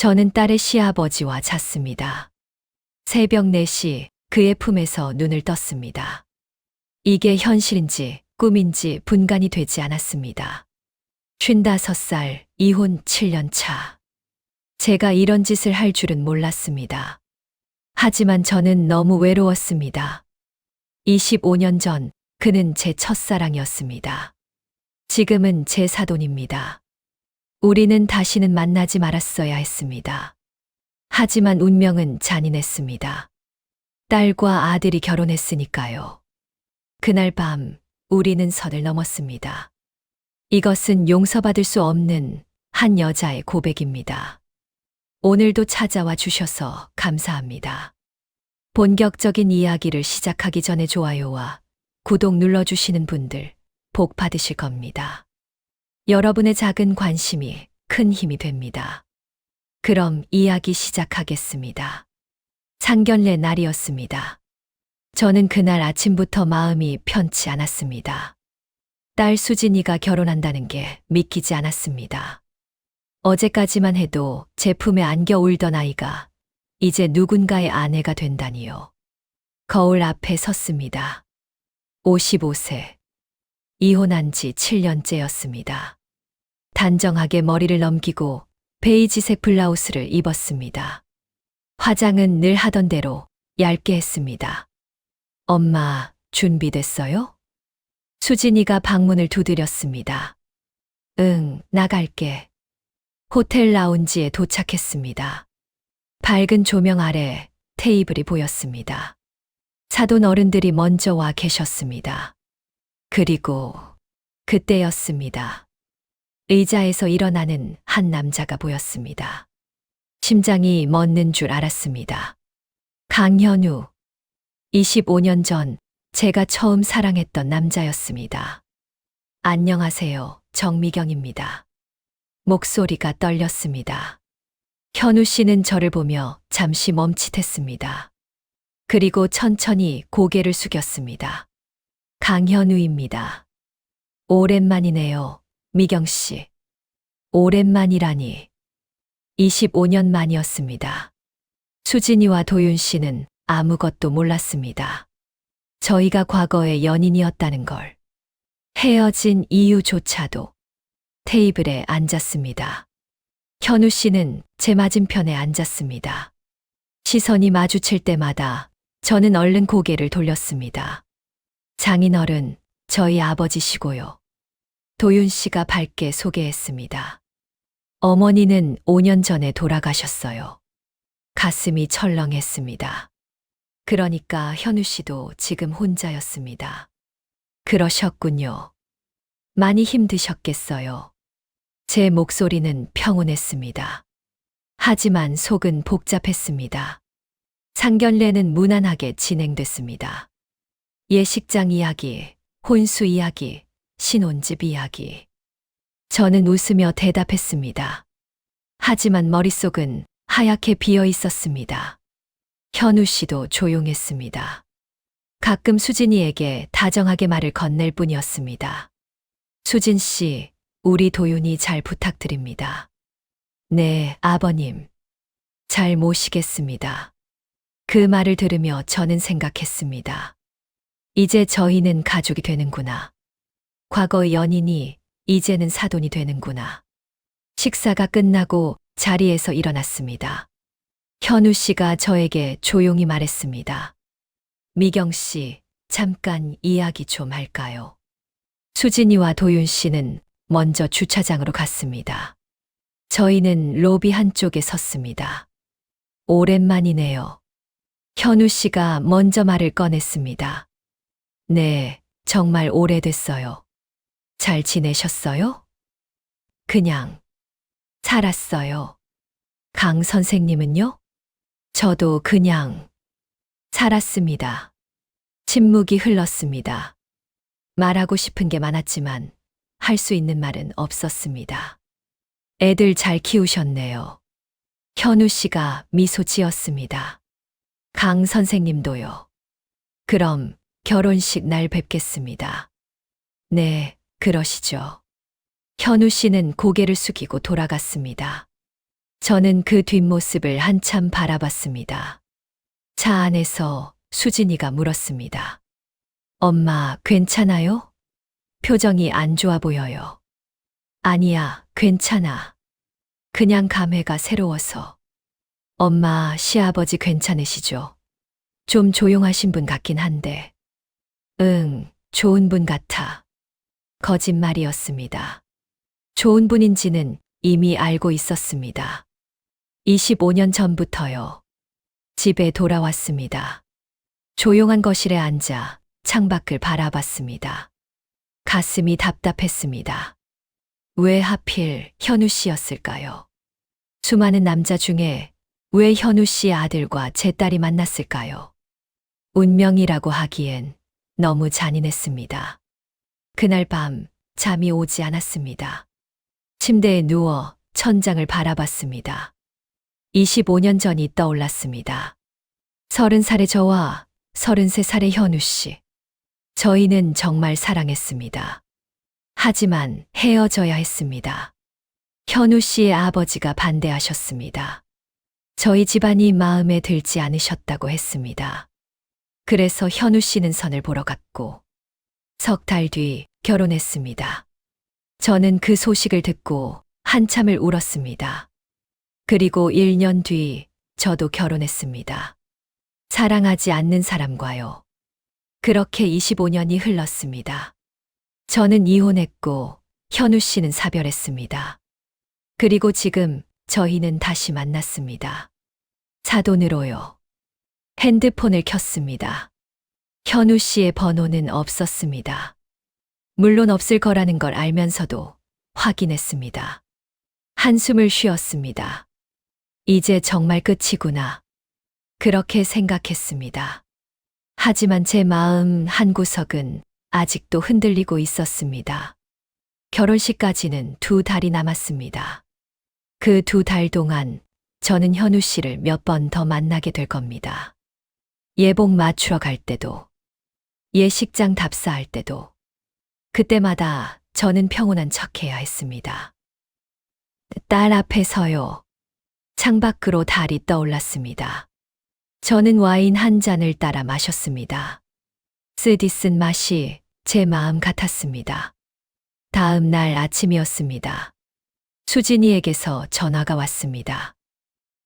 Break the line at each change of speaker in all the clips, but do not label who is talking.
저는 딸의 시아버지와 잤습니다. 새벽 4시 그의 품에서 눈을 떴습니다. 이게 현실인지 꿈인지 분간이 되지 않았습니다. 55살, 이혼 7년 차. 제가 이런 짓을 할 줄은 몰랐습니다. 하지만 저는 너무 외로웠습니다. 25년 전 그는 제 첫사랑이었습니다. 지금은 제 사돈입니다. 우리는 다시는 만나지 말았어야 했습니다. 하지만 운명은 잔인했습니다. 딸과 아들이 결혼했으니까요. 그날 밤 우리는 선을 넘었습니다. 이것은 용서받을 수 없는 한 여자의 고백입니다. 오늘도 찾아와 주셔서 감사합니다. 본격적인 이야기를 시작하기 전에 좋아요와 구독 눌러주시는 분들 복 받으실 겁니다. 여러분의 작은 관심이 큰 힘이 됩니다. 그럼 이야기 시작하겠습니다. 상견례 날이었습니다. 저는 그날 아침부터 마음이 편치 않았습니다. 딸 수진이가 결혼한다는 게 믿기지 않았습니다. 어제까지만 해도 제 품에 안겨 울던 아이가 이제 누군가의 아내가 된다니요. 거울 앞에 섰습니다. 55세. 이혼한 지 7년째였습니다. 단정하게 머리를 넘기고 베이지색 블라우스를 입었습니다. 화장은 늘 하던 대로 얇게 했습니다. 엄마, 준비됐어요? 수진이가 방문을 두드렸습니다. 응, 나갈게. 호텔 라운지에 도착했습니다. 밝은 조명 아래 테이블이 보였습니다. 사돈 어른들이 먼저 와 계셨습니다. 그리고 그때였습니다. 의자에서 일어나는 한 남자가 보였습니다. 심장이 멎는 줄 알았습니다. 강현우. 25년 전 제가 처음 사랑했던 남자였습니다. 안녕하세요, 정미경입니다. 목소리가 떨렸습니다. 현우 씨는 저를 보며 잠시 멈칫했습니다. 그리고 천천히 고개를 숙였습니다. 강현우입니다. 오랜만이네요, 미경 씨. 오랜만이라니. 25년 만이었습니다. 수진이와 도윤 씨는 아무것도 몰랐습니다. 저희가 과거의 연인이었다는 걸. 헤어진 이유조차도. 테이블에 앉았습니다. 현우 씨는 제 맞은편에 앉았습니다. 시선이 마주칠 때마다 저는 얼른 고개를 돌렸습니다. 장인어른, 저희 아버지시고요. 도윤 씨가 밝게 소개했습니다. 어머니는 5년 전에 돌아가셨어요. 가슴이 철렁했습니다. 그러니까 현우 씨도 지금 혼자였습니다. 그러셨군요. 많이 힘드셨겠어요. 제 목소리는 평온했습니다. 하지만 속은 복잡했습니다. 상견례는 무난하게 진행됐습니다. 예식장 이야기, 혼수 이야기, 신혼집 이야기. 저는 웃으며 대답했습니다. 하지만 머릿속은 하얗게 비어 있었습니다. 현우 씨도 조용했습니다. 가끔 수진이에게 다정하게 말을 건넬 뿐이었습니다. 수진 씨, 우리 도윤이 잘 부탁드립니다. 네, 아버님. 잘 모시겠습니다. 그 말을 들으며 저는 생각했습니다. 이제 저희는 가족이 되는구나. 과거의 연인이 이제는 사돈이 되는구나. 식사가 끝나고 자리에서 일어났습니다. 현우 씨가 저에게 조용히 말했습니다. 미경 씨, 잠깐 이야기 좀 할까요? 수진이와 도윤 씨는 먼저 주차장으로 갔습니다. 저희는 로비 한쪽에 섰습니다. 오랜만이네요. 현우 씨가 먼저 말을 꺼냈습니다. 네, 정말 오래됐어요. 잘 지내셨어요? 그냥 살았어요. 강 선생님은요? 저도 그냥 살았습니다. 침묵이 흘렀습니다. 말하고 싶은 게 많았지만 할 수 있는 말은 없었습니다. 애들 잘 키우셨네요. 현우 씨가 미소 지었습니다. 강 선생님도요. 그럼 결혼식 날 뵙겠습니다. 네, 그러시죠. 현우 씨는 고개를 숙이고 돌아갔습니다. 저는 그 뒷모습을 한참 바라봤습니다. 차 안에서 수진이가 물었습니다. 엄마, 괜찮아요? 표정이 안 좋아 보여요. 아니야, 괜찮아. 그냥 감회가 새로워서. 엄마, 시아버지 괜찮으시죠? 좀 조용하신 분 같긴 한데. 응, 좋은 분 같아. 거짓말이었습니다. 좋은 분인지는 이미 알고 있었습니다. 25년 전부터요. 집에 돌아왔습니다. 조용한 거실에 앉아 창밖을 바라봤습니다. 가슴이 답답했습니다. 왜 하필 현우 씨였을까요? 수많은 남자 중에 왜 현우 씨의 아들과 제 딸이 만났을까요? 운명이라고 하기엔 너무 잔인했습니다. 그날 밤 잠이 오지 않았습니다. 침대에 누워 천장을 바라봤습니다. 25년 전이 떠올랐습니다. 30살의 저와 33살의 현우 씨. 저희는 정말 사랑했습니다. 하지만 헤어져야 했습니다. 현우 씨의 아버지가 반대하셨습니다. 저희 집안이 마음에 들지 않으셨다고 했습니다. 그래서 현우 씨는 선을 보러 갔고, 석 달 뒤 결혼했습니다. 저는 그 소식을 듣고 한참을 울었습니다. 그리고 1년 뒤 저도 결혼했습니다. 사랑하지 않는 사람과요. 그렇게 25년이 흘렀습니다. 저는 이혼했고 현우 씨는 사별했습니다. 그리고 지금 저희는 다시 만났습니다. 사돈으로요. 핸드폰을 켰습니다. 현우 씨의 번호는 없었습니다. 물론 없을 거라는 걸 알면서도 확인했습니다. 한숨을 쉬었습니다. 이제 정말 끝이구나. 그렇게 생각했습니다. 하지만 제 마음 한구석은 아직도 흔들리고 있었습니다. 결혼식까지는 2달이 남았습니다. 그 2달 동안 저는 현우 씨를 몇 번 더 만나게 될 겁니다. 예복 맞추러 갈 때도, 예식장 답사할 때도, 그때마다 저는 평온한 척해야 했습니다. 딸 앞에서요. 창밖으로 달이 떠올랐습니다. 저는 와인 한 잔을 따라 마셨습니다. 쓰디쓴 맛이 제 마음 같았습니다. 다음 날 아침이었습니다. 수진이에게서 전화가 왔습니다.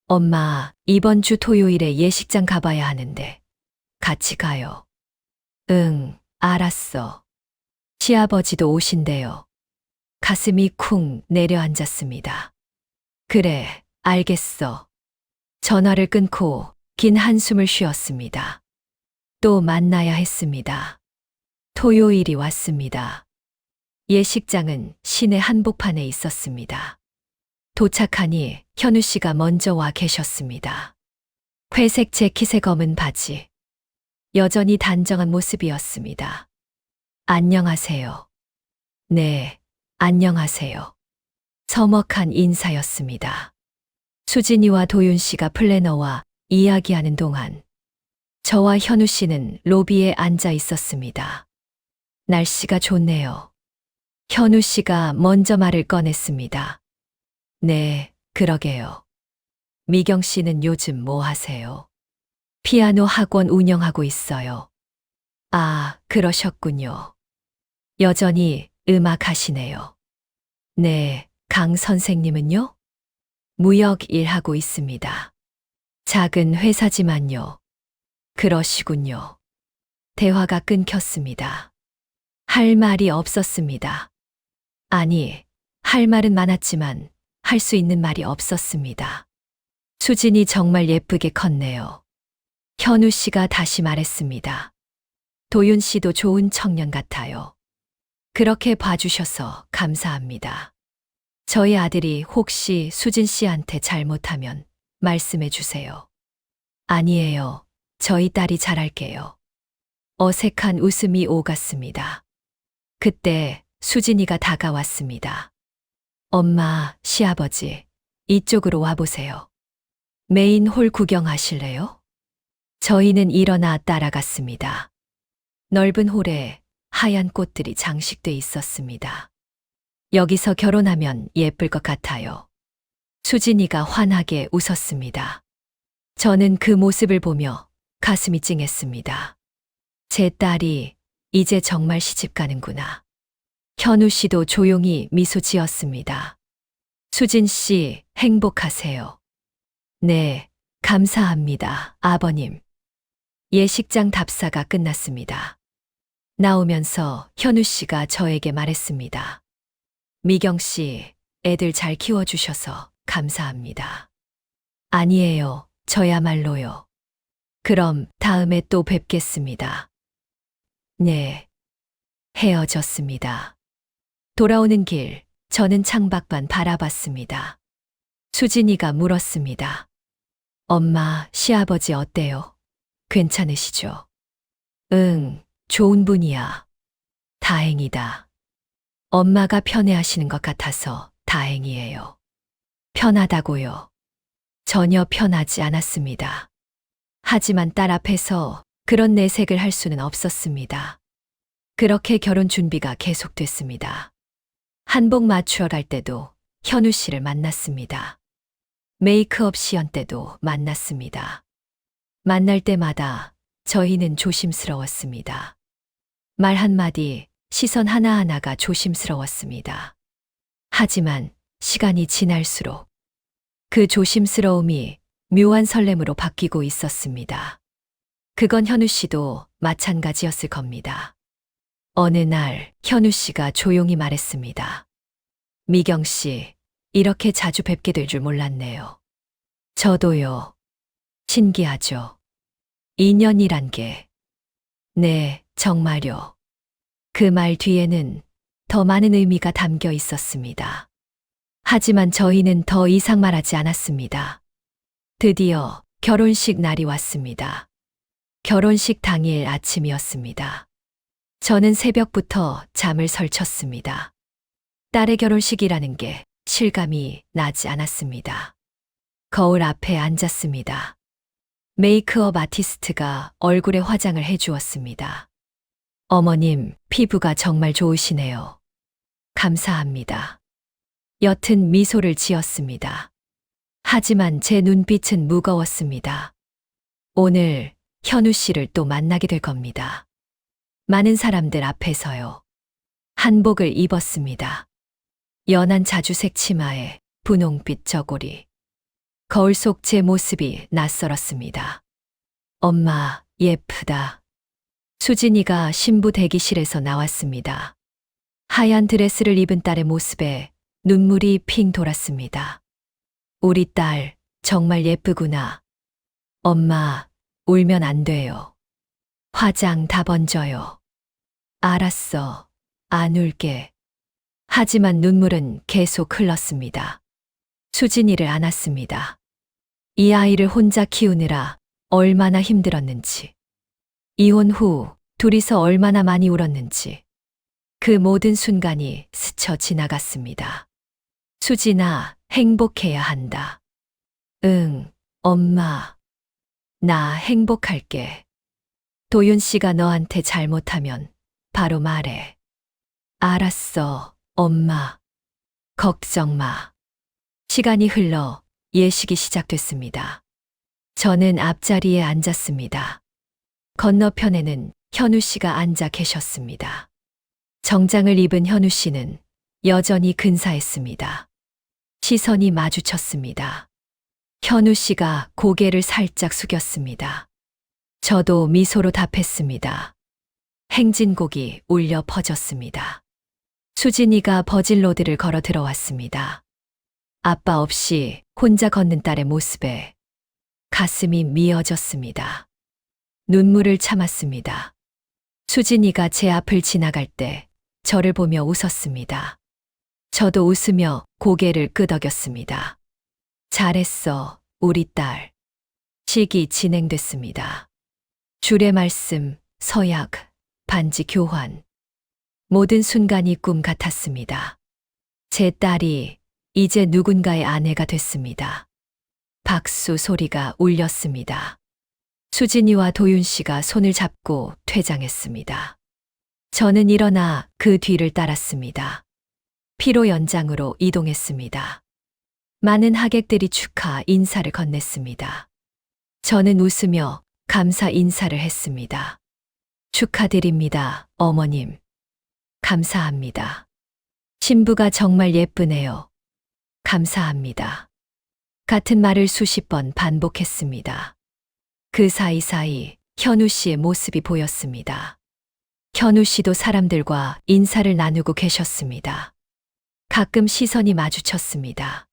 엄마, 이번 주 토요일에 예식장 가봐야 하는데 같이 가요. 응, 알았어. 시아버지도 오신대요. 가슴이 쿵 내려앉았습니다. 그래, 알겠어. 전화를 끊고 긴 한숨을 쉬었습니다. 또 만나야 했습니다. 토요일이 왔습니다. 예식장은 시내 한복판에 있었습니다. 도착하니 현우 씨가 먼저 와 계셨습니다. 회색 재킷에 검은 바지. 여전히 단정한 모습이었습니다. 안녕하세요. 네, 안녕하세요. 서먹한 인사였습니다. 수진이와 도윤 씨가 플래너와 이야기하는 동안 저와 현우 씨는 로비에 앉아 있었습니다. 날씨가 좋네요. 현우 씨가 먼저 말을 꺼냈습니다. 네, 그러게요. 미경 씨는 요즘 뭐 하세요? 피아노 학원 운영하고 있어요. 아, 그러셨군요. 여전히 음악 하시네요. 네, 강 선생님은요? 무역 일하고 있습니다. 작은 회사지만요. 그러시군요. 대화가 끊겼습니다. 할 말이 없었습니다. 아니, 할 말은 많았지만 할 수 있는 말이 없었습니다. 수진이 정말 예쁘게 컸네요. 현우 씨가 다시 말했습니다. 도윤 씨도 좋은 청년 같아요. 그렇게 봐주셔서 감사합니다. 저희 아들이 혹시 수진 씨한테 잘못하면 말씀해 주세요. 아니에요. 저희 딸이 잘할게요. 어색한 웃음이 오갔습니다. 그때 수진이가 다가왔습니다. 엄마, 시아버지, 이쪽으로 와보세요. 메인 홀 구경하실래요? 저희는 일어나 따라갔습니다. 넓은 홀에 하얀 꽃들이 장식돼 있었습니다. 여기서 결혼하면 예쁠 것 같아요. 수진이가 환하게 웃었습니다. 저는 그 모습을 보며 가슴이 찡했습니다. 제 딸이 이제 정말 시집 가는구나. 현우 씨도 조용히 미소 지었습니다. 수진 씨, 행복하세요. 네, 감사합니다, 아버님. 예식장 답사가 끝났습니다. 나오면서 현우 씨가 저에게 말했습니다. 미경 씨, 애들 잘 키워주셔서 감사합니다. 아니에요, 저야말로요. 그럼 다음에 또 뵙겠습니다. 네. 헤어졌습니다. 돌아오는 길, 저는 창밖만 바라봤습니다. 수진이가 물었습니다. 엄마, 시아버지 어때요? 괜찮으시죠? 응, 좋은 분이야. 다행이다. 엄마가 편해하시는 것 같아서 다행이에요. 편하다고요? 전혀 편하지 않았습니다. 하지만 딸 앞에서 그런 내색을 할 수는 없었습니다. 그렇게 결혼 준비가 계속됐습니다. 한복 맞추러 갈 때도 현우 씨를 만났습니다. 메이크업 시연 때도 만났습니다. 만날 때마다 저희는 조심스러웠습니다. 말 한마디, 시선 하나하나가 조심스러웠습니다. 하지만 시간이 지날수록 그 조심스러움이 묘한 설렘으로 바뀌고 있었습니다. 그건 현우 씨도 마찬가지였을 겁니다. 어느 날 현우 씨가 조용히 말했습니다. 미경 씨, 이렇게 자주 뵙게 될 줄 몰랐네요. 저도요. 신기하죠? 인연이란 게. 네, 정말요. 그 말 뒤에는 더 많은 의미가 담겨 있었습니다. 하지만 저희는 더 이상 말하지 않았습니다. 드디어 결혼식 날이 왔습니다. 결혼식 당일 아침이었습니다. 저는 새벽부터 잠을 설쳤습니다. 딸의 결혼식이라는 게 실감이 나지 않았습니다. 거울 앞에 앉았습니다. 메이크업 아티스트가 얼굴에 화장을 해주었습니다. 어머님, 피부가 정말 좋으시네요. 감사합니다. 옅은 미소를 지었습니다. 하지만 제 눈빛은 무거웠습니다. 오늘 현우 씨를 또 만나게 될 겁니다. 많은 사람들 앞에서요. 한복을 입었습니다. 연한 자주색 치마에 분홍빛 저고리. 거울 속 제 모습이 낯설었습니다. 엄마, 예쁘다. 수진이가 신부 대기실에서 나왔습니다. 하얀 드레스를 입은 딸의 모습에 눈물이 핑 돌았습니다. 우리 딸, 정말 예쁘구나. 엄마, 울면 안 돼요. 화장 다 번져요. 알았어. 안 울게. 하지만 눈물은 계속 흘렀습니다. 수진이를 안았습니다. 이 아이를 혼자 키우느라 얼마나 힘들었는지. 이혼 후 둘이서 얼마나 많이 울었는지. 그 모든 순간이 스쳐 지나갔습니다. 수진아, 행복해야 한다. 응, 엄마. 나 행복할게. 도윤 씨가 너한테 잘못하면 바로 말해. 알았어, 엄마. 걱정 마. 시간이 흘러 예식이 시작됐습니다. 저는 앞자리에 앉았습니다. 건너편에는 현우 씨가 앉아 계셨습니다. 정장을 입은 현우 씨는 여전히 근사했습니다. 시선이 마주쳤습니다. 현우 씨가 고개를 살짝 숙였습니다. 저도 미소로 답했습니다. 행진곡이 울려 퍼졌습니다. 수진이가 버질로드를 걸어 들어왔습니다. 아빠 없이 혼자 걷는 딸의 모습에 가슴이 미어졌습니다. 눈물을 참았습니다. 수진이가 제 앞을 지나갈 때 저를 보며 웃었습니다. 저도 웃으며 고개를 끄덕였습니다. 잘했어, 우리 딸. 식이 진행됐습니다. 주례 말씀, 서약, 반지 교환. 모든 순간이 꿈 같았습니다. 제 딸이 이제 누군가의 아내가 됐습니다. 박수 소리가 울렸습니다. 수진이와 도윤 씨가 손을 잡고 퇴장했습니다. 저는 일어나 그 뒤를 따랐습니다. 피로 연장으로 이동했습니다. 많은 하객들이 축하 인사를 건넸습니다. 저는 웃으며 감사 인사를 했습니다. 축하드립니다, 어머님. 감사합니다. 신부가 정말 예쁘네요. 감사합니다. 같은 말을 수십 번 반복했습니다. 그 사이사이 현우 씨의 모습이 보였습니다. 현우 씨도 사람들과 인사를 나누고 계셨습니다. 가끔 시선이 마주쳤습니다.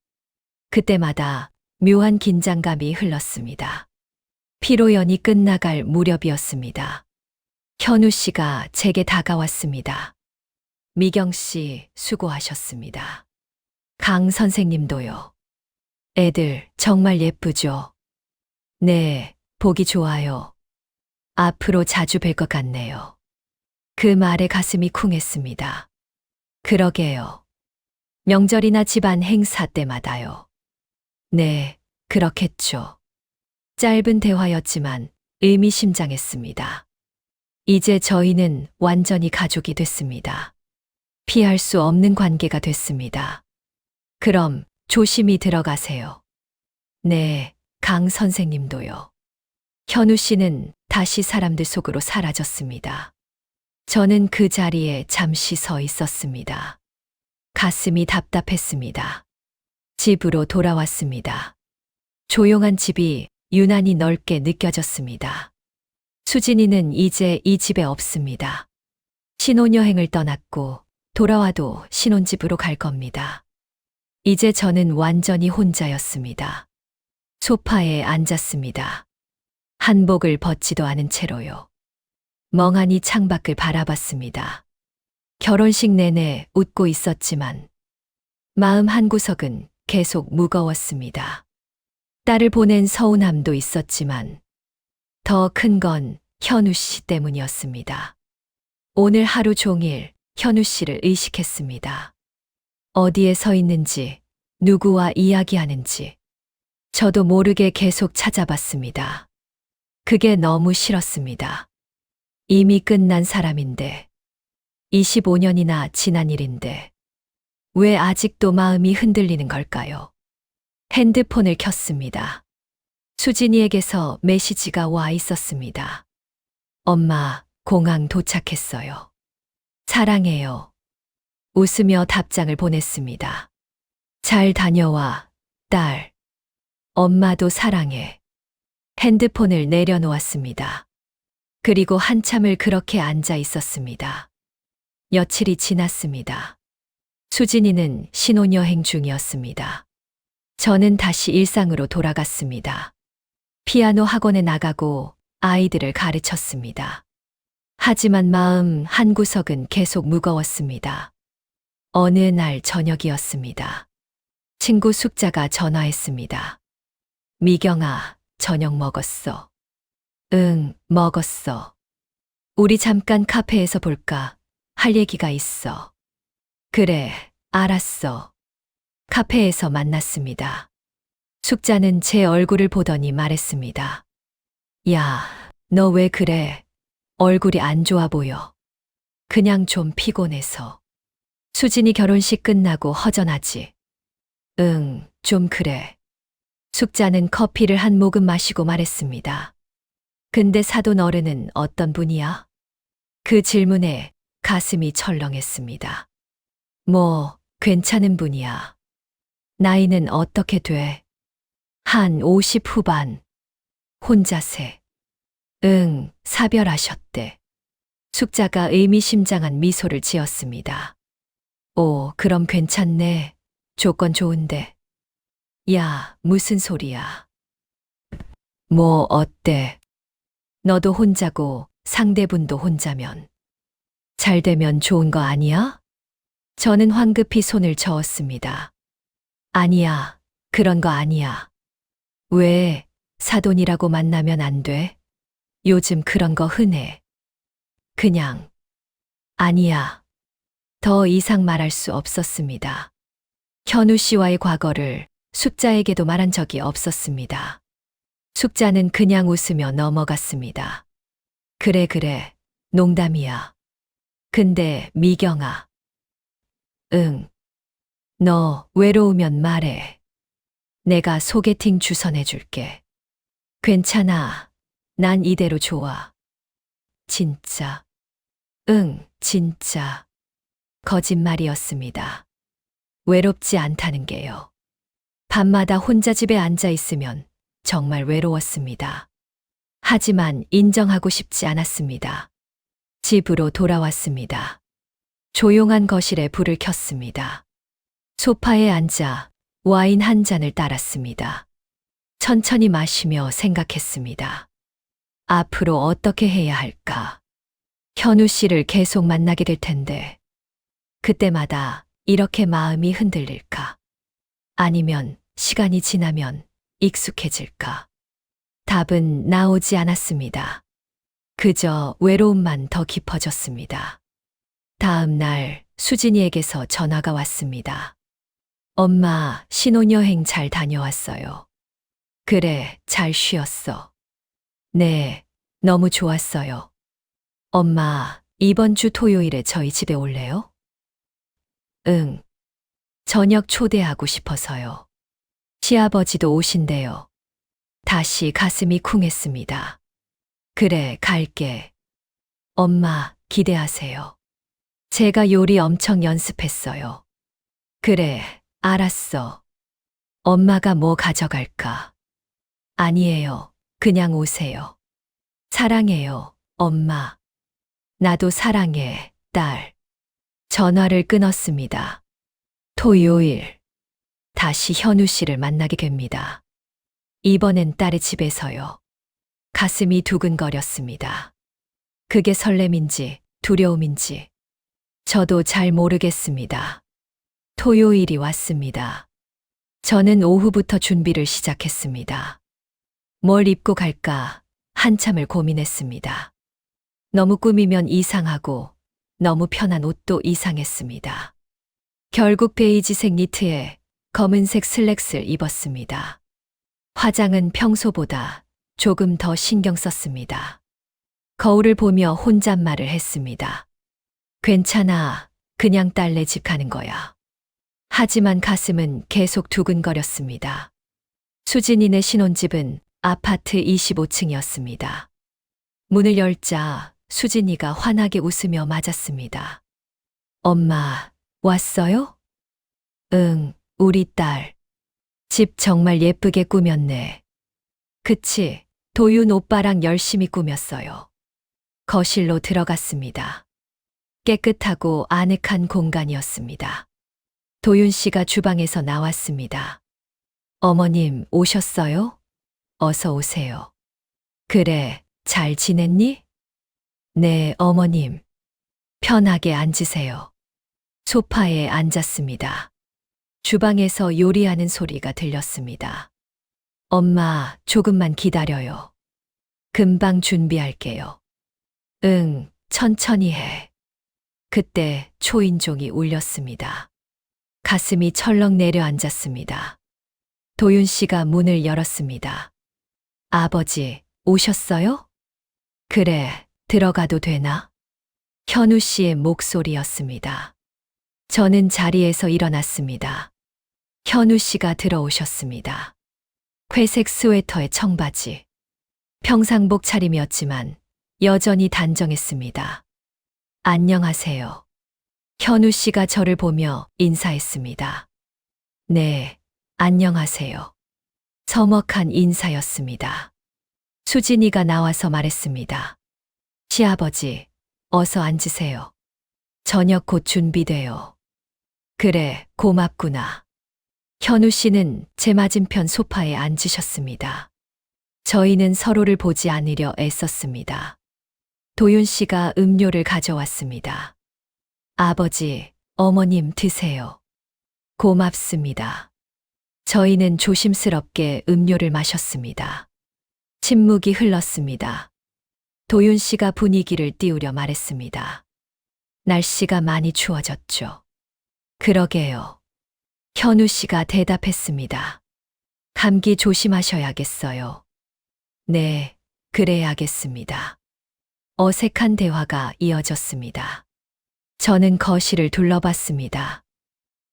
그때마다 묘한 긴장감이 흘렀습니다. 피로연이 끝나갈 무렵이었습니다. 현우 씨가 제게 다가왔습니다. 미경 씨, 수고하셨습니다. 강 선생님도요. 애들 정말 예쁘죠? 네, 보기 좋아요. 앞으로 자주 뵐 것 같네요. 그 말에 가슴이 쿵했습니다. 그러게요. 명절이나 집안 행사 때마다요. 네, 그렇겠죠. 짧은 대화였지만 의미심장했습니다. 이제 저희는 완전히 가족이 됐습니다. 피할 수 없는 관계가 됐습니다. 그럼 조심히 들어가세요. 네, 강 선생님도요. 현우 씨는 다시 사람들 속으로 사라졌습니다. 저는 그 자리에 잠시 서 있었습니다. 가슴이 답답했습니다. 집으로 돌아왔습니다. 조용한 집이 유난히 넓게 느껴졌습니다. 수진이는 이제 이 집에 없습니다. 신혼여행을 떠났고 돌아와도 신혼집으로 갈 겁니다. 이제 저는 완전히 혼자였습니다. 소파에 앉았습니다. 한복을 벗지도 않은 채로요. 멍하니 창밖을 바라봤습니다. 결혼식 내내 웃고 있었지만 마음 한구석은 계속 무거웠습니다. 딸을 보낸 서운함도 있었지만 더 큰 건 현우 씨 때문이었습니다. 오늘 하루 종일 현우 씨를 의식했습니다. 어디에 서 있는지, 누구와 이야기하는지, 저도 모르게 계속 찾아봤습니다. 그게 너무 싫었습니다. 이미 끝난 사람인데, 25년이나 지난 일인데, 왜 아직도 마음이 흔들리는 걸까요? 핸드폰을 켰습니다. 수진이에게서 메시지가 와 있었습니다. 엄마, 공항 도착했어요. 사랑해요. 웃으며 답장을 보냈습니다. 잘 다녀와, 딸. 엄마도 사랑해. 핸드폰을 내려놓았습니다. 그리고 한참을 그렇게 앉아 있었습니다. 며칠이 지났습니다. 수진이는 신혼여행 중이었습니다. 저는 다시 일상으로 돌아갔습니다. 피아노 학원에 나가고 아이들을 가르쳤습니다. 하지만 마음 한구석은 계속 무거웠습니다. 어느 날 저녁이었습니다. 친구 숙자가 전화했습니다. 미경아, 저녁 먹었어. 응, 먹었어. 우리 잠깐 카페에서 볼까? 할 얘기가 있어. 그래, 알았어. 카페에서 만났습니다. 숙자는 제 얼굴을 보더니 말했습니다. 야, 너 왜 그래? 얼굴이 안 좋아 보여. 그냥 좀 피곤해서. 수진이 결혼식 끝나고 허전하지? 응, 좀 그래. 숙자는 커피를 한 모금 마시고 말했습니다. 근데 사돈 어른은 어떤 분이야? 그 질문에 가슴이 철렁했습니다. 뭐, 괜찮은 분이야. 나이는 어떻게 돼? 한 50 후반. 혼자세. 응, 사별하셨대. 숙자가 의미심장한 미소를 지었습니다. 오, 그럼 괜찮네. 조건 좋은데. 야, 무슨 소리야. 뭐, 어때? 너도 혼자고 상대분도 혼자면. 잘 되면 좋은 거 아니야? 저는 황급히 손을 저었습니다. 아니야, 그런 거 아니야. 왜, 사돈이라고 만나면 안 돼? 요즘 그런 거 흔해. 그냥, 아니야. 더 이상 말할 수 없었습니다. 현우 씨와의 과거를 숙자에게도 말한 적이 없었습니다. 숙자는 그냥 웃으며 넘어갔습니다. 그래, 그래. 농담이야. 근데 미경아. 응. 너 외로우면 말해. 내가 소개팅 주선해줄게. 괜찮아. 난 이대로 좋아. 진짜. 응, 진짜. 거짓말이었습니다. 외롭지 않다는 게요. 밤마다 혼자 집에 앉아 있으면 정말 외로웠습니다. 하지만 인정하고 싶지 않았습니다. 집으로 돌아왔습니다. 조용한 거실에 불을 켰습니다. 소파에 앉아 와인 한 잔을 따랐습니다. 천천히 마시며 생각했습니다. 앞으로 어떻게 해야 할까? 현우 씨를 계속 만나게 될 텐데, 그때마다 이렇게 마음이 흔들릴까? 아니면 시간이 지나면 익숙해질까? 답은 나오지 않았습니다. 그저 외로움만 더 깊어졌습니다. 다음 날 수진이에게서 전화가 왔습니다. 엄마, 신혼여행 잘 다녀왔어요. 그래, 잘 쉬었어. 네, 너무 좋았어요. 엄마, 이번 주 토요일에 저희 집에 올래요? 응. 저녁 초대하고 싶어서요. 시아버지도 오신대요. 다시 가슴이 쿵했습니다. 그래, 갈게. 엄마, 기대하세요. 제가 요리 엄청 연습했어요. 그래, 알았어. 엄마가 뭐 가져갈까? 아니에요. 그냥 오세요. 사랑해요, 엄마. 나도 사랑해, 딸. 전화를 끊었습니다. 토요일. 다시 현우 씨를 만나게 됩니다. 이번엔 딸의 집에서요. 가슴이 두근거렸습니다. 그게 설렘인지 두려움인지 저도 잘 모르겠습니다. 토요일이 왔습니다. 저는 오후부터 준비를 시작했습니다. 뭘 입고 갈까 한참을 고민했습니다. 너무 꾸미면 이상하고 너무 편한 옷도 이상했습니다. 결국 베이지색 니트에 검은색 슬랙스를 입었습니다. 화장은 평소보다 조금 더 신경 썼습니다. 거울을 보며 혼잣말을 했습니다. 괜찮아. 그냥 딸네 집 가는 거야. 하지만 가슴은 계속 두근거렸습니다. 수진이네 신혼집은 아파트 25층이었습니다. 문을 열자 수진이가 환하게 웃으며 맞았습니다. 엄마, 왔어요? 응, 우리 딸. 집 정말 예쁘게 꾸몄네. 그치, 도윤 오빠랑 열심히 꾸몄어요. 거실로 들어갔습니다. 깨끗하고 아늑한 공간이었습니다. 도윤 씨가 주방에서 나왔습니다. 어머님, 오셨어요? 어서 오세요. 그래, 잘 지냈니? 네, 어머님. 편하게 앉으세요. 소파에 앉았습니다. 주방에서 요리하는 소리가 들렸습니다. 엄마, 조금만 기다려요. 금방 준비할게요. 응, 천천히 해. 그때 초인종이 울렸습니다. 가슴이 철렁 내려앉았습니다. 도윤 씨가 문을 열었습니다. 아버지, 오셨어요? 그래, 들어가도 되나? 현우 씨의 목소리였습니다. 저는 자리에서 일어났습니다. 현우 씨가 들어오셨습니다. 회색 스웨터에 청바지. 평상복 차림이었지만 여전히 단정했습니다. 안녕하세요. 현우 씨가 저를 보며 인사했습니다. 네, 안녕하세요. 서먹한 인사였습니다. 수진이가 나와서 말했습니다. 시아버지, 어서 앉으세요. 저녁 곧 준비돼요. 그래, 고맙구나. 현우 씨는 제 맞은편 소파에 앉으셨습니다. 저희는 서로를 보지 않으려 애썼습니다. 도윤 씨가 음료를 가져왔습니다. 아버지, 어머님 드세요. 고맙습니다. 저희는 조심스럽게 음료를 마셨습니다. 침묵이 흘렀습니다. 도윤 씨가 분위기를 띄우려 말했습니다. 날씨가 많이 추워졌죠. 그러게요. 현우 씨가 대답했습니다. 감기 조심하셔야겠어요. 네, 그래야겠습니다. 어색한 대화가 이어졌습니다. 저는 거실을 둘러봤습니다.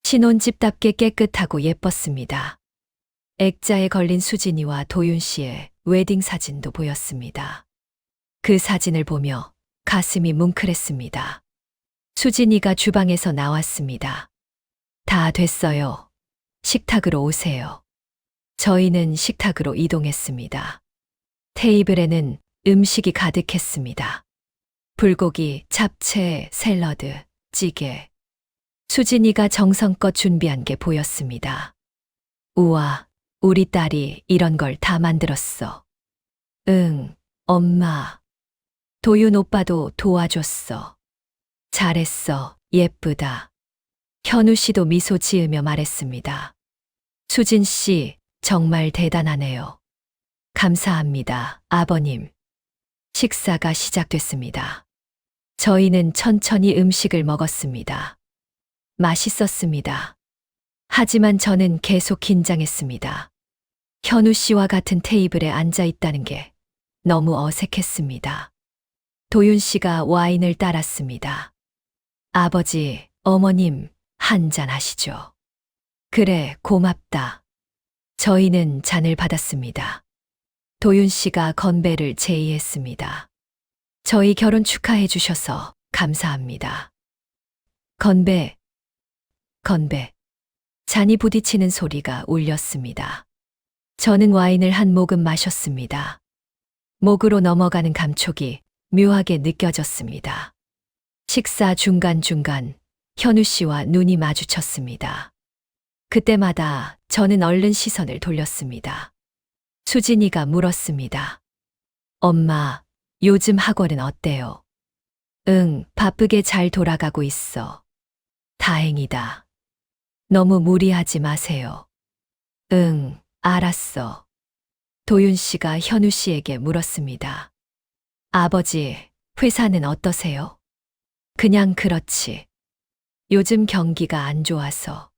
신혼집답게 깨끗하고 예뻤습니다. 액자에 걸린 수진이와 도윤 씨의 웨딩 사진도 보였습니다. 그 사진을 보며 가슴이 뭉클했습니다. 수진이가 주방에서 나왔습니다. 다 됐어요. 식탁으로 오세요. 저희는 식탁으로 이동했습니다. 테이블에는 음식이 가득했습니다. 불고기, 잡채, 샐러드, 찌개. 수진이가 정성껏 준비한 게 보였습니다. 우와, 우리 딸이 이런 걸 다 만들었어. 응, 엄마. 도윤 오빠도 도와줬어. 잘했어, 예쁘다. 현우 씨도 미소 지으며 말했습니다. 수진 씨, 정말 대단하네요. 감사합니다, 아버님. 식사가 시작됐습니다. 저희는 천천히 음식을 먹었습니다. 맛있었습니다. 하지만 저는 계속 긴장했습니다. 현우 씨와 같은 테이블에 앉아 있다는 게 너무 어색했습니다. 도윤 씨가 와인을 따랐습니다. 아버지, 어머님, 한잔 하시죠. 그래, 고맙다. 저희는 잔을 받았습니다. 도윤 씨가 건배를 제의했습니다. 저희 결혼 축하해 주셔서 감사합니다. 건배, 건배. 잔이 부딪히는 소리가 울렸습니다. 저는 와인을 한 모금 마셨습니다. 목으로 넘어가는 감촉이 묘하게 느껴졌습니다. 식사 중간중간 현우 씨와 눈이 마주쳤습니다. 그때마다 저는 얼른 시선을 돌렸습니다. 수진이가 물었습니다. 엄마, 요즘 학원은 어때요? 응, 바쁘게 잘 돌아가고 있어. 다행이다. 너무 무리하지 마세요. 응, 알았어. 도윤 씨가 현우 씨에게 물었습니다. 아버지, 회사는 어떠세요? 그냥 그렇지. 요즘 경기가 안 좋아서.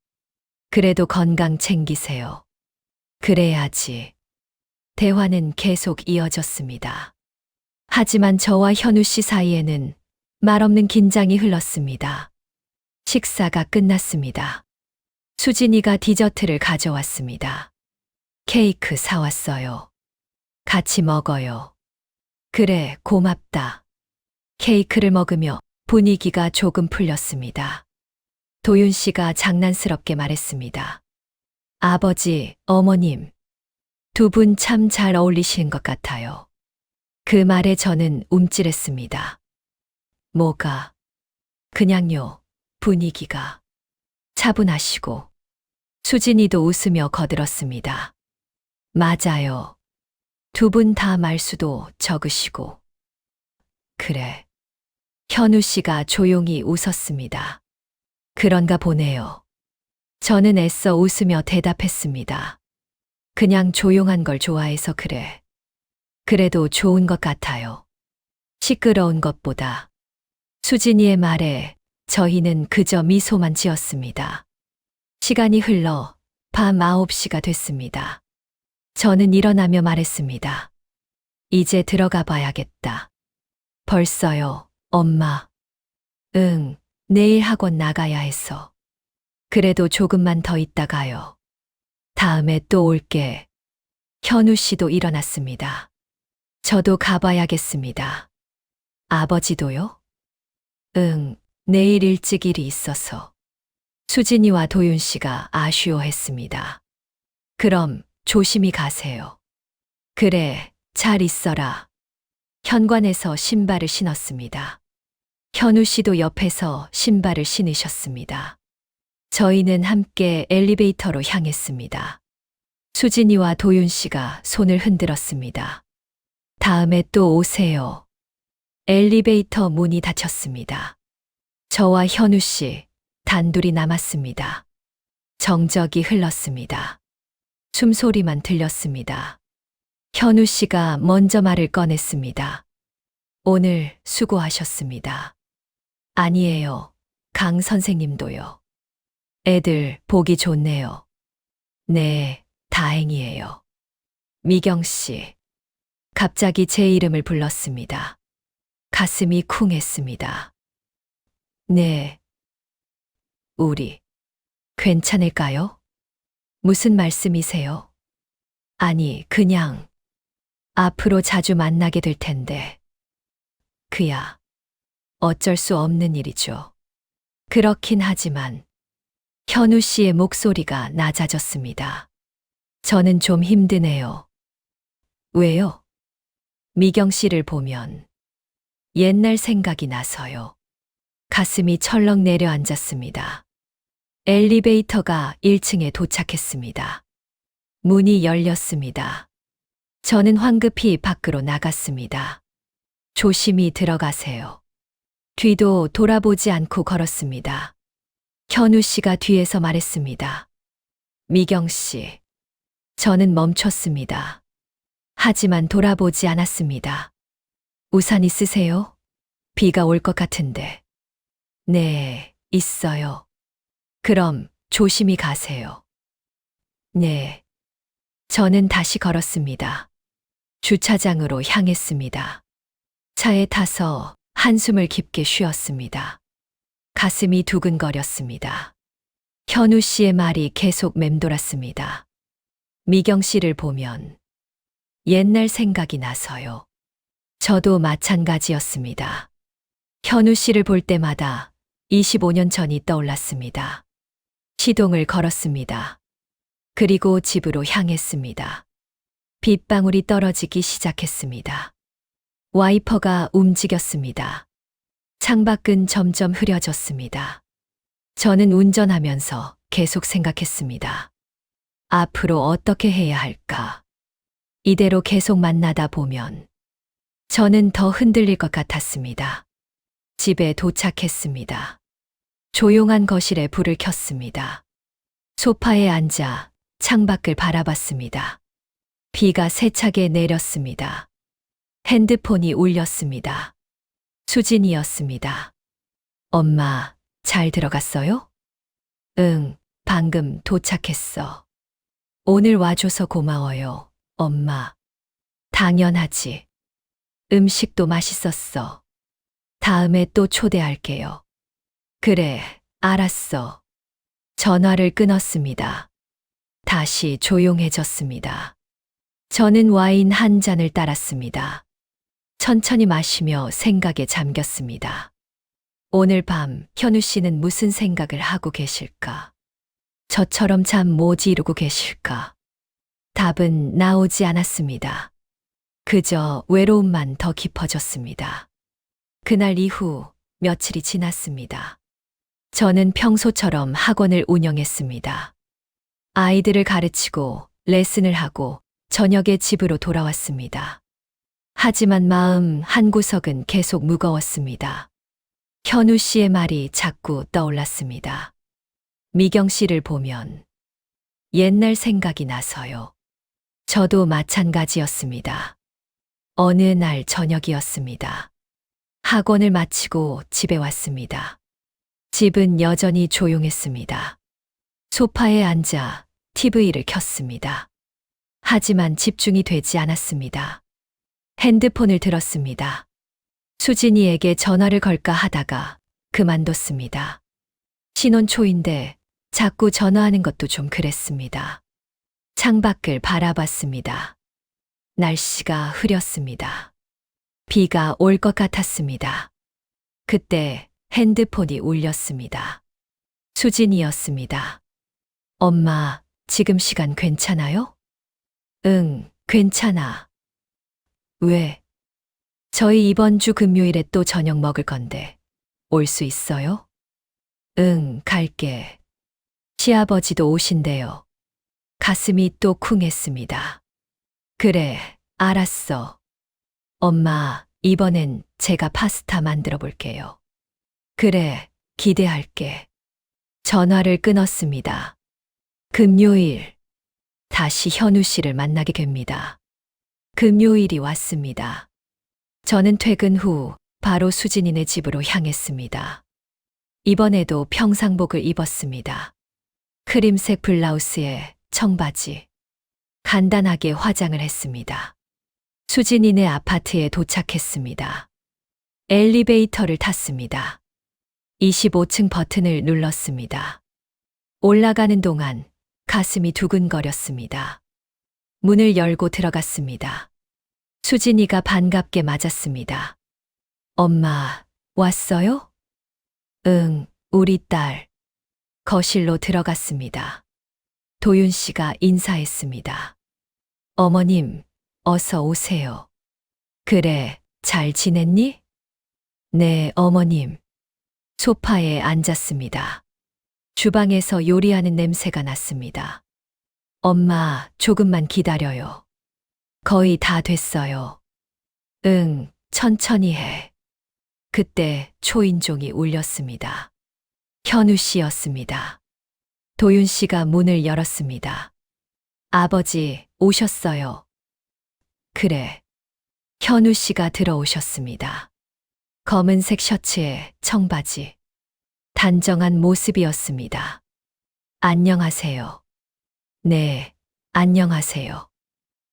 그래도 건강 챙기세요. 그래야지. 대화는 계속 이어졌습니다. 하지만 저와 현우 씨 사이에는 말없는 긴장이 흘렀습니다. 식사가 끝났습니다. 수진이가 디저트를 가져왔습니다. 케이크 사왔어요. 같이 먹어요. 그래, 고맙다. 케이크를 먹으며 분위기가 조금 풀렸습니다. 도윤 씨가 장난스럽게 말했습니다. 아버지, 어머님, 두 분 참 잘 어울리시는 것 같아요. 그 말에 저는 움찔했습니다. 뭐가? 그냥요, 분위기가. 차분하시고. 수진이도 웃으며 거들었습니다. 맞아요. 두 분 다 말수도 적으시고. 그래. 현우 씨가 조용히 웃었습니다. 그런가 보네요. 저는 애써 웃으며 대답했습니다. 그냥 조용한 걸 좋아해서 그래. 그래도 좋은 것 같아요. 시끄러운 것보다. 수진이의 말에 저희는 그저 미소만 지었습니다. 시간이 흘러 밤 9시가 됐습니다. 저는 일어나며 말했습니다. 이제 들어가 봐야겠다. 벌써요, 엄마. 응, 내일 학원 나가야 해서. 그래도 조금만 더 있다 가요. 다음에 또 올게. 현우 씨도 일어났습니다. 저도 가봐야겠습니다. 아버지도요? 응, 내일 일찍 일이 있어서. 수진이와 도윤 씨가 아쉬워했습니다. 그럼 조심히 가세요. 그래, 잘 있어라. 현관에서 신발을 신었습니다. 현우 씨도 옆에서 신발을 신으셨습니다. 저희는 함께 엘리베이터로 향했습니다. 수진이와 도윤 씨가 손을 흔들었습니다. 다음에 또 오세요. 엘리베이터 문이 닫혔습니다. 저와 현우 씨 단둘이 남았습니다. 정적이 흘렀습니다. 숨소리만 들렸습니다. 현우 씨가 먼저 말을 꺼냈습니다. 오늘 수고하셨습니다. 아니에요. 강 선생님도요. 애들 보기 좋네요. 네, 다행이에요. 미경 씨. 갑자기 제 이름을 불렀습니다. 가슴이 쿵했습니다. 네. 우리 괜찮을까요? 무슨 말씀이세요? 아니, 그냥 앞으로 자주 만나게 될 텐데. 그야 어쩔 수 없는 일이죠. 그렇긴 하지만 현우 씨의 목소리가 낮아졌습니다. 저는 좀 힘드네요. 왜요? 미경 씨를 보면 옛날 생각이 나서요. 가슴이 철렁 내려앉았습니다. 엘리베이터가 1층에 도착했습니다. 문이 열렸습니다. 저는 황급히 밖으로 나갔습니다. 조심히 들어가세요. 뒤도 돌아보지 않고 걸었습니다. 현우 씨가 뒤에서 말했습니다. 미경 씨. 저는 멈췄습니다. 하지만 돌아보지 않았습니다. 우산 있으세요? 비가 올 것 같은데. 네, 있어요. 그럼 조심히 가세요. 네. 저는 다시 걸었습니다. 주차장으로 향했습니다. 차에 타서 한숨을 깊게 쉬었습니다. 가슴이 두근거렸습니다. 현우 씨의 말이 계속 맴돌았습니다. 미경 씨를 보면 옛날 생각이 나서요. 저도 마찬가지였습니다. 현우 씨를 볼 때마다 25년 전이 떠올랐습니다. 시동을 걸었습니다. 그리고 집으로 향했습니다. 빗방울이 떨어지기 시작했습니다. 와이퍼가 움직였습니다. 창밖은 점점 흐려졌습니다. 저는 운전하면서 계속 생각했습니다. 앞으로 어떻게 해야 할까? 이대로 계속 만나다 보면 저는 더 흔들릴 것 같았습니다. 집에 도착했습니다. 조용한 거실에 불을 켰습니다. 소파에 앉아 창밖을 바라봤습니다. 비가 세차게 내렸습니다. 핸드폰이 울렸습니다. 수진이었습니다. 엄마, 잘 들어갔어요? 응, 방금 도착했어. 오늘 와줘서 고마워요, 엄마. 당연하지. 음식도 맛있었어. 다음에 또 초대할게요. 그래, 알았어. 전화를 끊었습니다. 다시 조용해졌습니다. 저는 와인 한 잔을 따랐습니다. 천천히 마시며 생각에 잠겼습니다. 오늘 밤 현우 씨는 무슨 생각을 하고 계실까? 저처럼 잠 못 이루고 계실까? 답은 나오지 않았습니다. 그저 외로움만 더 깊어졌습니다. 그날 이후 며칠이 지났습니다. 저는 평소처럼 학원을 운영했습니다. 아이들을 가르치고 레슨을 하고 저녁에 집으로 돌아왔습니다. 하지만 마음 한구석은 계속 무거웠습니다. 현우 씨의 말이 자꾸 떠올랐습니다. 미경 씨를 보면 옛날 생각이 나서요. 저도 마찬가지였습니다. 어느 날 저녁이었습니다. 학원을 마치고 집에 왔습니다. 집은 여전히 조용했습니다. 소파에 앉아 TV를 켰습니다. 하지만 집중이 되지 않았습니다. 핸드폰을 들었습니다. 수진이에게 전화를 걸까 하다가 그만뒀습니다. 신혼 초인데 자꾸 전화하는 것도 좀 그랬습니다. 창밖을 바라봤습니다. 날씨가 흐렸습니다. 비가 올 것 같았습니다. 그때 핸드폰이 울렸습니다. 수진이었습니다. 엄마, 지금 시간 괜찮아요? 응, 괜찮아. 왜? 저희 이번 주 금요일에 또 저녁 먹을 건데 올 수 있어요? 응, 갈게. 시아버지도 오신대요. 가슴이 또 쿵했습니다. 그래, 알았어. 엄마, 이번엔 제가 파스타 만들어 볼게요. 그래, 기대할게. 전화를 끊었습니다. 금요일, 다시 현우 씨를 만나게 됩니다. 금요일이 왔습니다. 저는 퇴근 후 바로 수진이네 집으로 향했습니다. 이번에도 평상복을 입었습니다. 크림색 블라우스에 청바지. 간단하게 화장을 했습니다. 수진이네 아파트에 도착했습니다. 엘리베이터를 탔습니다. 25층 버튼을 눌렀습니다. 올라가는 동안 가슴이 두근거렸습니다. 문을 열고 들어갔습니다. 수진이가 반갑게 맞았습니다. 엄마, 왔어요? 응, 우리 딸. 거실로 들어갔습니다. 도윤 씨가 인사했습니다. 어머님, 어서 오세요. 그래, 잘 지냈니? 네, 어머님. 소파에 앉았습니다. 주방에서 요리하는 냄새가 났습니다. 엄마, 조금만 기다려요. 거의 다 됐어요. 응, 천천히 해. 그때 초인종이 울렸습니다. 현우 씨였습니다. 도윤 씨가 문을 열었습니다. 아버지, 오셨어요. 그래. 현우 씨가 들어오셨습니다. 검은색 셔츠에 청바지. 단정한 모습이었습니다. 안녕하세요. 네, 안녕하세요.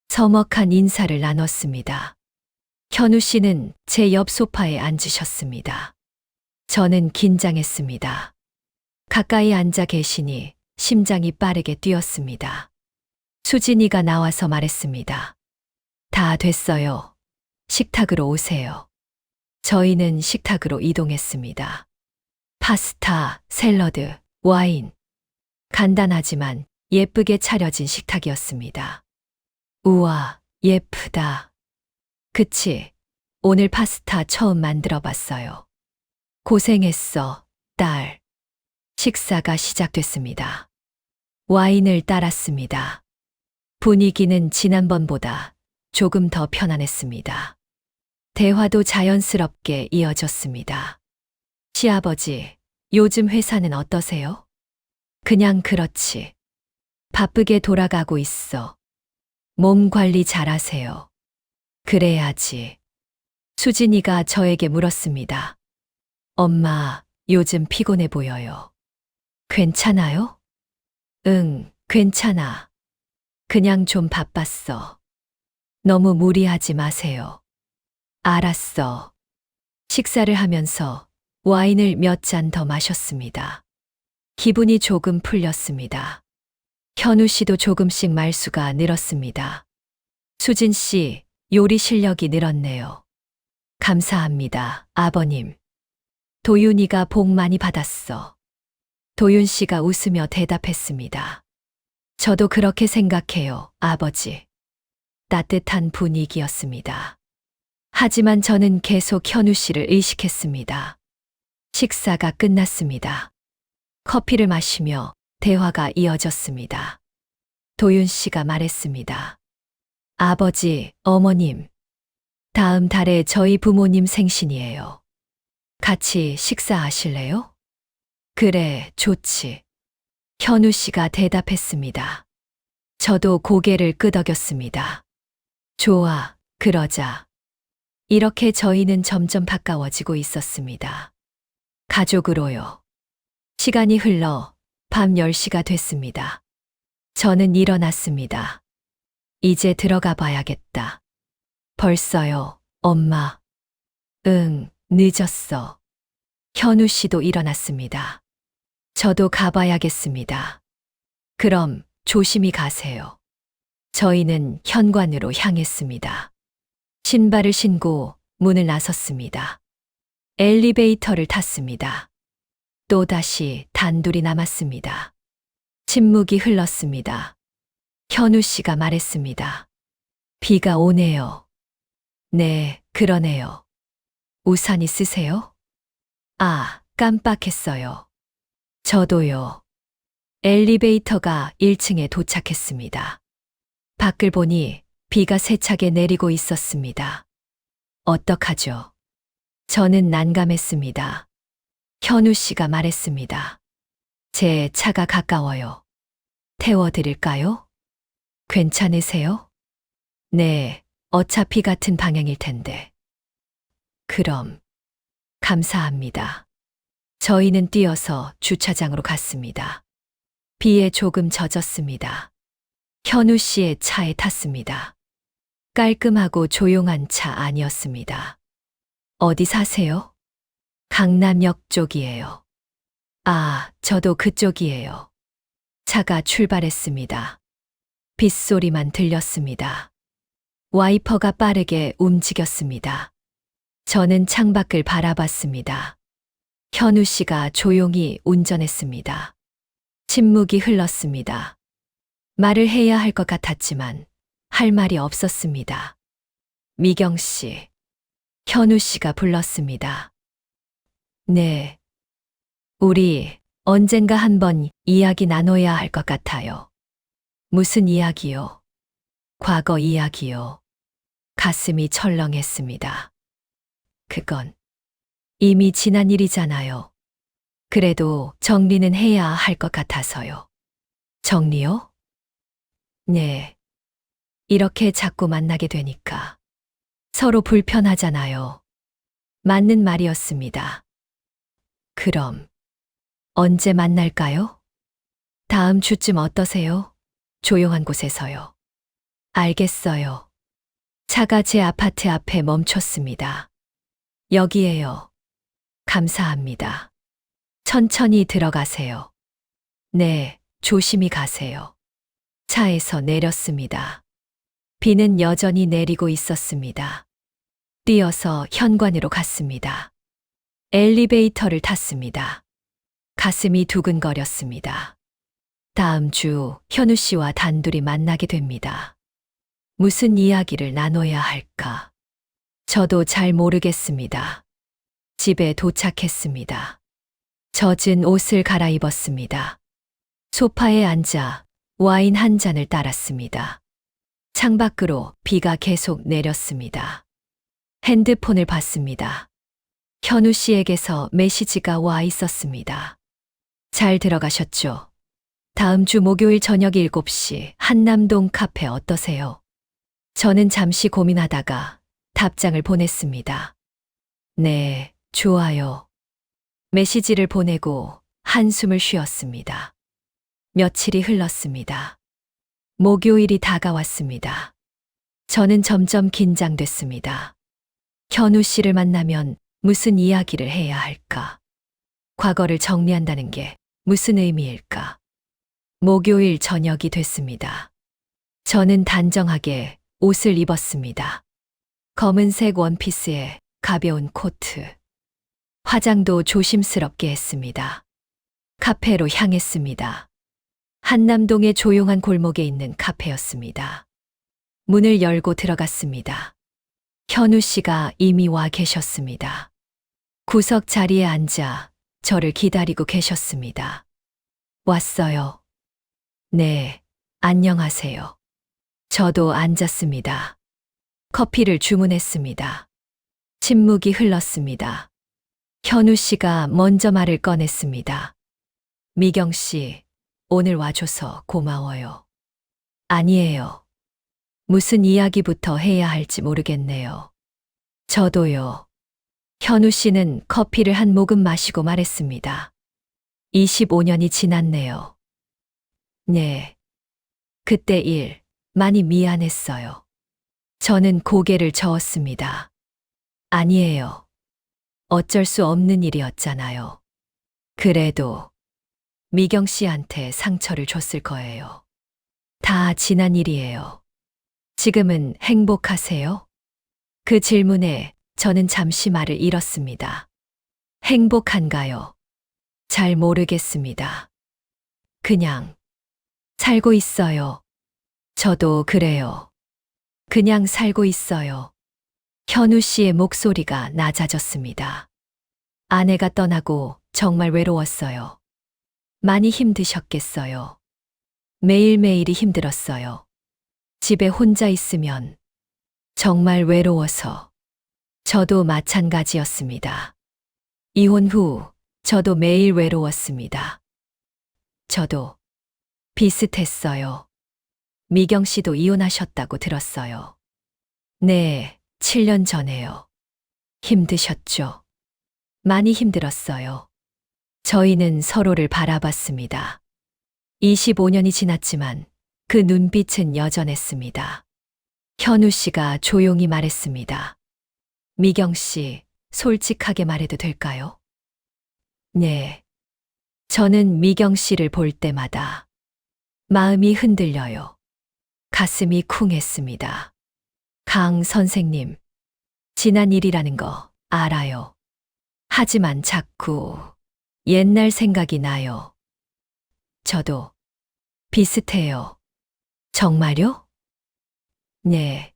서먹한 인사를 나눴습니다. 현우 씨는 제 옆 소파에 앉으셨습니다. 저는 긴장했습니다. 가까이 앉아 계시니 심장이 빠르게 뛰었습니다. 수진이가 나와서 말했습니다. 다 됐어요. 식탁으로 오세요. 저희는 식탁으로 이동했습니다. 파스타, 샐러드, 와인. 간단하지만 예쁘게 차려진 식탁이었습니다. 우와, 예쁘다. 그치? 오늘 파스타 처음 만들어 봤어요. 고생했어, 딸. 식사가 시작됐습니다. 와인을 따랐습니다. 분위기는 지난번보다 조금 더 편안했습니다. 대화도 자연스럽게 이어졌습니다. 시아버지, 요즘 회사는 어떠세요? 그냥 그렇지. 바쁘게 돌아가고 있어. 몸 관리 잘하세요. 그래야지. 수진이가 저에게 물었습니다. 엄마, 요즘 피곤해 보여요. 괜찮아요? 응, 괜찮아. 그냥 좀 바빴어. 너무 무리하지 마세요. 알았어. 식사를 하면서 와인을 몇 잔 더 마셨습니다. 기분이 조금 풀렸습니다. 현우 씨도 조금씩 말수가 늘었습니다. 수진 씨, 요리 실력이 늘었네요. 감사합니다, 아버님. 도윤이가 복 많이 받았어. 도윤 씨가 웃으며 대답했습니다. 저도 그렇게 생각해요, 아버지. 따뜻한 분위기였습니다. 하지만 저는 계속 현우 씨를 의식했습니다. 식사가 끝났습니다. 커피를 마시며 대화가 이어졌습니다. 도윤 씨가 말했습니다. 아버지, 어머님, 다음 달에 저희 부모님 생신이에요. 같이 식사하실래요? 그래, 좋지. 현우 씨가 대답했습니다. 저도 고개를 끄덕였습니다. 좋아, 그러자. 이렇게 저희는 점점 가까워지고 있었습니다. 가족으로요. 시간이 흘러 밤 10시가 됐습니다. 저는 일어났습니다. 이제 들어가 봐야겠다. 벌써요, 엄마. 응, 늦었어. 현우 씨도 일어났습니다. 저도 가봐야겠습니다. 그럼 조심히 가세요. 저희는 현관으로 향했습니다. 신발을 신고 문을 나섰습니다. 엘리베이터를 탔습니다. 또다시 단둘이 남았습니다. 침묵이 흘렀습니다. 현우 씨가 말했습니다. 비가 오네요. 네, 그러네요. 우산 있으세요? 아, 깜빡했어요. 저도요. 엘리베이터가 1층에 도착했습니다. 밖을 보니 비가 세차게 내리고 있었습니다. 어떡하죠? 저는 난감했습니다. 현우 씨가 말했습니다. 제 차가 가까워요. 태워드릴까요? 괜찮으세요? 네, 어차피 같은 방향일 텐데. 그럼, 감사합니다. 저희는 뛰어서 주차장으로 갔습니다. 비에 조금 젖었습니다. 현우 씨의 차에 탔습니다. 깔끔하고 조용한 차 아니었습니다. 어디 사세요? 강남역 쪽이에요. 아, 저도 그쪽이에요. 차가 출발했습니다. 빗소리만 들렸습니다. 와이퍼가 빠르게 움직였습니다. 저는 창밖을 바라봤습니다. 현우 씨가 조용히 운전했습니다. 침묵이 흘렀습니다. 말을 해야 할 것 같았지만 할 말이 없었습니다. 미경 씨, 현우 씨가 불렀습니다. 네. 우리 언젠가 한번 이야기 나눠야 할 것 같아요. 무슨 이야기요? 과거 이야기요. 가슴이 철렁했습니다. 그건 이미 지난 일이잖아요. 그래도 정리는 해야 할 것 같아서요. 정리요? 네. 이렇게 자꾸 만나게 되니까 서로 불편하잖아요. 맞는 말이었습니다. 그럼 언제 만날까요? 다음 주쯤 어떠세요? 조용한 곳에서요. 알겠어요. 차가 제 아파트 앞에 멈췄습니다. 여기에요. 감사합니다. 천천히 들어가세요. 네, 조심히 가세요. 차에서 내렸습니다. 비는 여전히 내리고 있었습니다. 뛰어서 현관으로 갔습니다. 엘리베이터를 탔습니다. 가슴이 두근거렸습니다. 다음 주 현우 씨와 단둘이 만나게 됩니다. 무슨 이야기를 나눠야 할까? 저도 잘 모르겠습니다. 집에 도착했습니다. 젖은 옷을 갈아입었습니다. 소파에 앉아 와인 한 잔을 따랐습니다. 창밖으로 비가 계속 내렸습니다. 핸드폰을 봤습니다. 현우 씨에게서 메시지가 와 있었습니다. 잘 들어가셨죠? 다음 주 목요일 저녁 7시 한남동 카페 어떠세요? 저는 잠시 고민하다가 답장을 보냈습니다. 네, 좋아요. 메시지를 보내고 한숨을 쉬었습니다. 며칠이 흘렀습니다. 목요일이 다가왔습니다. 저는 점점 긴장됐습니다. 현우 씨를 만나면 무슨 이야기를 해야 할까? 과거를 정리한다는 게 무슨 의미일까? 목요일 저녁이 됐습니다. 저는 단정하게 옷을 입었습니다. 검은색 원피스에 가벼운 코트. 화장도 조심스럽게 했습니다. 카페로 향했습니다. 한남동의 조용한 골목에 있는 카페였습니다. 문을 열고 들어갔습니다. 현우 씨가 이미 와 계셨습니다. 구석 자리에 앉아 저를 기다리고 계셨습니다. 왔어요. 네, 안녕하세요. 저도 앉았습니다. 커피를 주문했습니다. 침묵이 흘렀습니다. 현우 씨가 먼저 말을 꺼냈습니다. 미경 씨, 오늘 와줘서 고마워요. 아니에요. 무슨 이야기부터 해야 할지 모르겠네요. 저도요. 현우 씨는 커피를 한 모금 마시고 말했습니다. 25년이 지났네요. 네. 그때 일, 많이 미안했어요. 저는 고개를 저었습니다. 아니에요. 어쩔 수 없는 일이었잖아요. 그래도 미경 씨한테 상처를 줬을 거예요. 다 지난 일이에요. 지금은 행복하세요? 그 질문에 저는 잠시 말을 잃었습니다. 행복한가요? 잘 모르겠습니다. 그냥 살고 있어요. 저도 그래요. 그냥 살고 있어요. 현우 씨의 목소리가 낮아졌습니다. 아내가 떠나고 정말 외로웠어요. 많이 힘드셨겠어요. 매일매일이 힘들었어요. 집에 혼자 있으면 정말 외로워서. 저도 마찬가지였습니다. 이혼 후 저도 매일 외로웠습니다. 저도 비슷했어요. 미경 씨도 이혼하셨다고 들었어요. 네, 7년 전에요. 힘드셨죠? 많이 힘들었어요. 저희는 서로를 바라봤습니다. 25년이 지났지만 그 눈빛은 여전했습니다. 현우 씨가 조용히 말했습니다. 미경 씨, 솔직하게 말해도 될까요? 네. 저는 미경 씨를 볼 때마다 마음이 흔들려요. 가슴이 쿵했습니다. 강 선생님, 지난 일이라는 거 알아요. 하지만 자꾸 옛날 생각이 나요. 저도 비슷해요. 정말요? 네.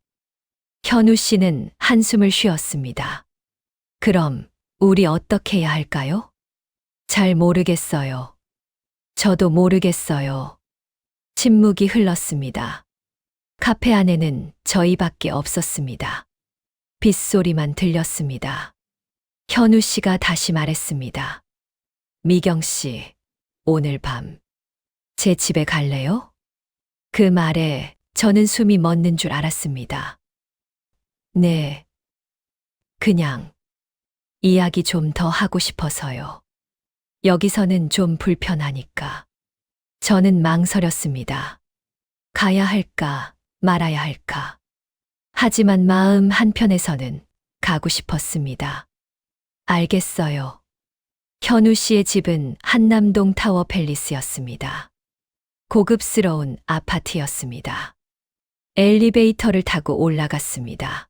현우 씨는 한숨을 쉬었습니다. 그럼 우리 어떻게 해야 할까요? 잘 모르겠어요. 저도 모르겠어요. 침묵이 흘렀습니다. 카페 안에는 저희밖에 없었습니다. 빗소리만 들렸습니다. 현우 씨가 다시 말했습니다. 미경 씨, 오늘 밤 제 집에 갈래요? 그 말에 저는 숨이 멎는 줄 알았습니다. 네. 그냥 이야기 좀 더 하고 싶어서요. 여기서는 좀 불편하니까. 저는 망설였습니다. 가야 할까, 말아야 할까. 하지만 마음 한편에서는 가고 싶었습니다. 알겠어요. 현우 씨의 집은 한남동 타워 팰리스였습니다. 고급스러운 아파트였습니다. 엘리베이터를 타고 올라갔습니다.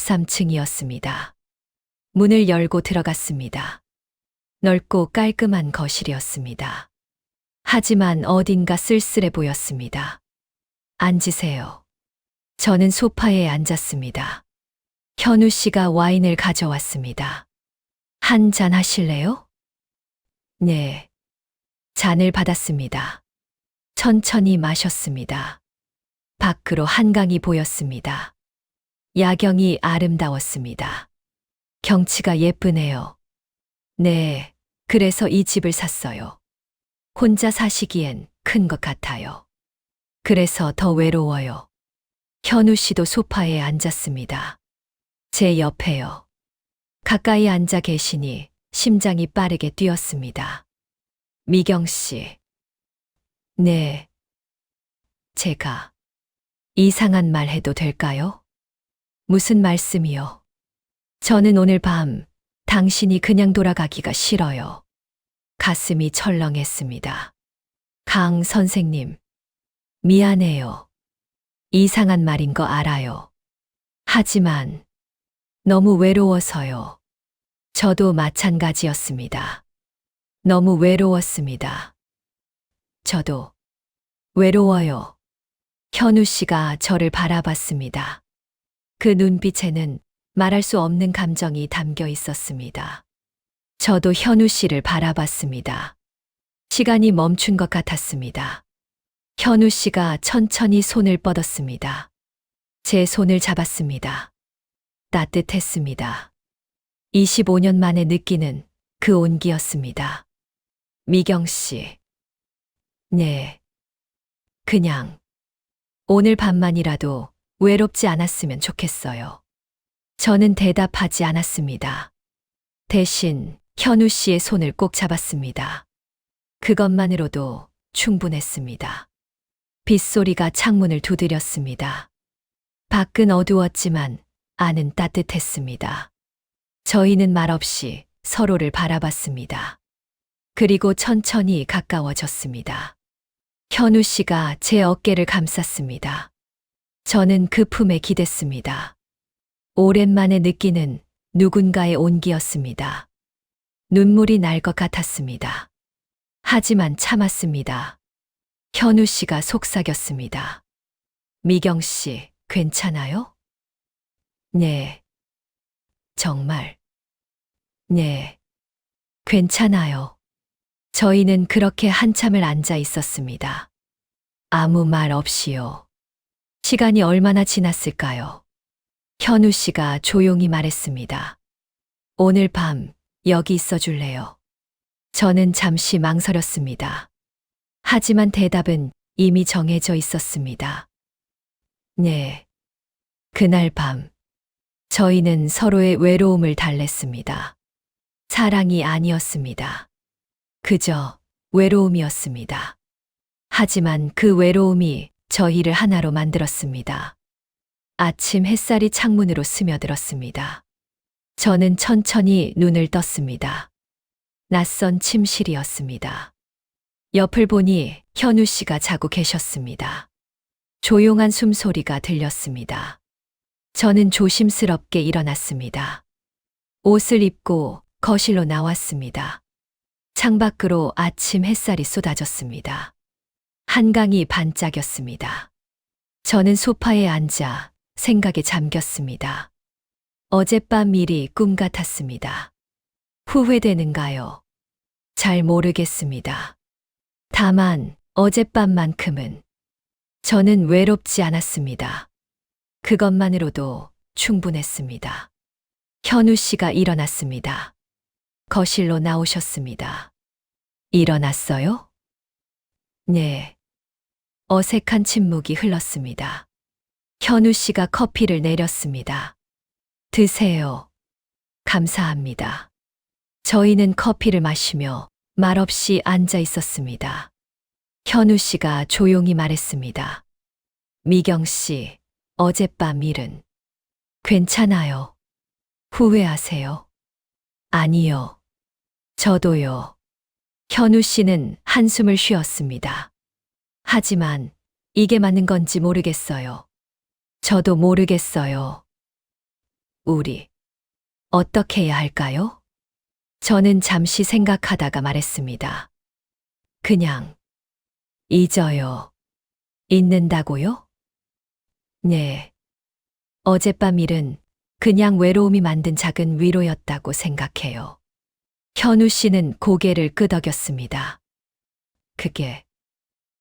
43층이었습니다. 문을 열고 들어갔습니다. 넓고 깔끔한 거실이었습니다. 하지만 어딘가 쓸쓸해 보였습니다. 앉으세요. 저는 소파에 앉았습니다. 현우 씨가 와인을 가져왔습니다. 한 잔 하실래요? 네. 잔을 받았습니다. 천천히 마셨습니다. 밖으로 한강이 보였습니다. 야경이 아름다웠습니다. 경치가 예쁘네요. 네, 그래서 이 집을 샀어요. 혼자 사시기엔 큰 것 같아요. 그래서 더 외로워요. 현우 씨도 소파에 앉았습니다. 제 옆에요. 가까이 앉아 계시니 심장이 빠르게 뛰었습니다. 미경 씨. 네. 제가 이상한 말 해도 될까요? 무슨 말씀이요? 저는 오늘 밤 당신이 그냥 돌아가기가 싫어요. 가슴이 철렁했습니다. 강 선생님, 미안해요. 이상한 말인 거 알아요. 하지만 너무 외로워서요. 저도 마찬가지였습니다. 너무 외로웠습니다. 저도 외로워요. 현우 씨가 저를 바라봤습니다. 그 눈빛에는 말할 수 없는 감정이 담겨 있었습니다. 저도 현우 씨를 바라봤습니다. 시간이 멈춘 것 같았습니다. 현우 씨가 천천히 손을 뻗었습니다. 제 손을 잡았습니다. 따뜻했습니다. 25년 만에 느끼는 그 온기였습니다. 미경 씨. 네. 그냥 오늘 밤만이라도 외롭지 않았으면 좋겠어요. 저는 대답하지 않았습니다. 대신 현우 씨의 손을 꼭 잡았습니다. 그것만으로도 충분했습니다. 빗소리가 창문을 두드렸습니다. 밖은 어두웠지만 안은 따뜻했습니다. 저희는 말없이 서로를 바라봤습니다. 그리고 천천히 가까워졌습니다. 현우 씨가 제 어깨를 감쌌습니다. 저는 그 품에 기댔습니다. 오랜만에 느끼는 누군가의 온기였습니다. 눈물이 날 것 같았습니다. 하지만 참았습니다. 현우 씨가 속삭였습니다. 미경 씨, 괜찮아요? 네. 정말. 네. 괜찮아요. 저희는 그렇게 한참을 앉아 있었습니다. 아무 말 없이요. 시간이 얼마나 지났을까요? 현우 씨가 조용히 말했습니다. 오늘 밤 여기 있어 줄래요? 저는 잠시 망설였습니다. 하지만 대답은 이미 정해져 있었습니다. 네. 그날 밤 저희는 서로의 외로움을 달랬습니다. 사랑이 아니었습니다. 그저 외로움이었습니다. 하지만 그 외로움이 저희를 하나로 만들었습니다. 아침 햇살이 창문으로 스며들었습니다. 저는 천천히 눈을 떴습니다. 낯선 침실이었습니다. 옆을 보니 현우 씨가 자고 계셨습니다. 조용한 숨소리가 들렸습니다. 저는 조심스럽게 일어났습니다. 옷을 입고 거실로 나왔습니다. 창밖으로 아침 햇살이 쏟아졌습니다. 한강이 반짝였습니다. 저는 소파에 앉아 생각에 잠겼습니다. 어젯밤 일이 꿈 같았습니다. 후회되는가요? 잘 모르겠습니다. 다만 어젯밤만큼은 저는 외롭지 않았습니다. 그것만으로도 충분했습니다. 현우 씨가 일어났습니다. 거실로 나오셨습니다. 일어났어요? 네. 어색한 침묵이 흘렀습니다. 현우 씨가 커피를 내렸습니다. 드세요. 감사합니다. 저희는 커피를 마시며 말없이 앉아 있었습니다. 현우 씨가 조용히 말했습니다. 미경 씨, 어젯밤 일은 괜찮아요. 후회하세요? 아니요. 저도요. 현우 씨는 한숨을 쉬었습니다. 하지만 이게 맞는 건지 모르겠어요. 저도 모르겠어요. 우리 어떻게 해야 할까요? 저는 잠시 생각하다가 말했습니다. 그냥 잊어요. 잊는다고요? 네. 어젯밤 일은 그냥 외로움이 만든 작은 위로였다고 생각해요. 현우 씨는 고개를 끄덕였습니다. 그게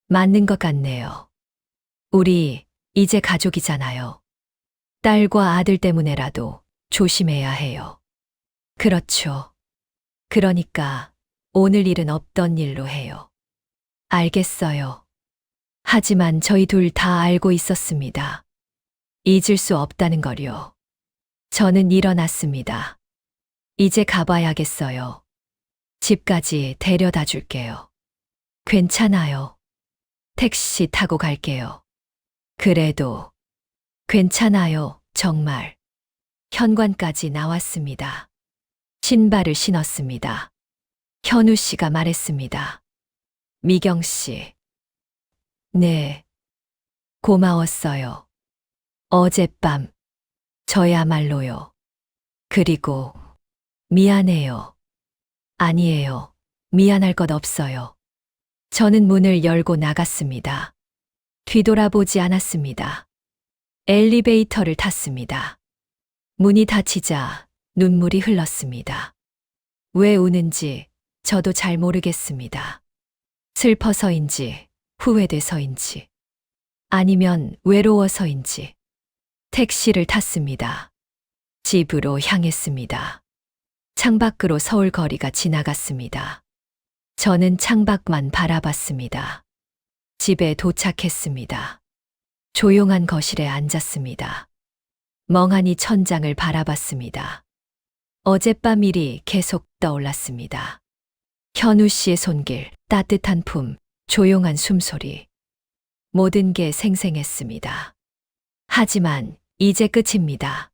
맞는 것 같네요. 우리 이제 가족이잖아요. 딸과 아들 때문에라도 조심해야 해요. 그렇죠. 그러니까 오늘 일은 없던 일로 해요. 알겠어요. 하지만 저희 둘 다 알고 있었습니다. 잊을 수 없다는 걸요. 저는 일어났습니다. 이제 가봐야겠어요. 집까지 데려다 줄게요. 괜찮아요. 택시 타고 갈게요. 그래도 괜찮아요, 정말. 현관까지 나왔습니다. 신발을 신었습니다. 현우 씨가 말했습니다. 미경 씨. 네. 고마웠어요. 어젯밤. 저야말로요. 그리고 미안해요. 아니에요. 미안할 것 없어요. 저는 문을 열고 나갔습니다. 뒤돌아보지 않았습니다. 엘리베이터를 탔습니다. 문이 닫히자 눈물이 흘렀습니다. 왜 우는지 저도 잘 모르겠습니다. 슬퍼서인지, 후회돼서인지, 아니면 외로워서인지. 택시를 탔습니다. 집으로 향했습니다. 창밖으로 서울 거리가 지나갔습니다. 저는 창밖만 바라봤습니다. 집에 도착했습니다. 조용한 거실에 앉았습니다. 멍하니 천장을 바라봤습니다. 어젯밤 일이 계속 떠올랐습니다. 현우 씨의 손길, 따뜻한 품, 조용한 숨소리. 모든 게 생생했습니다. 하지만 이제 끝입니다.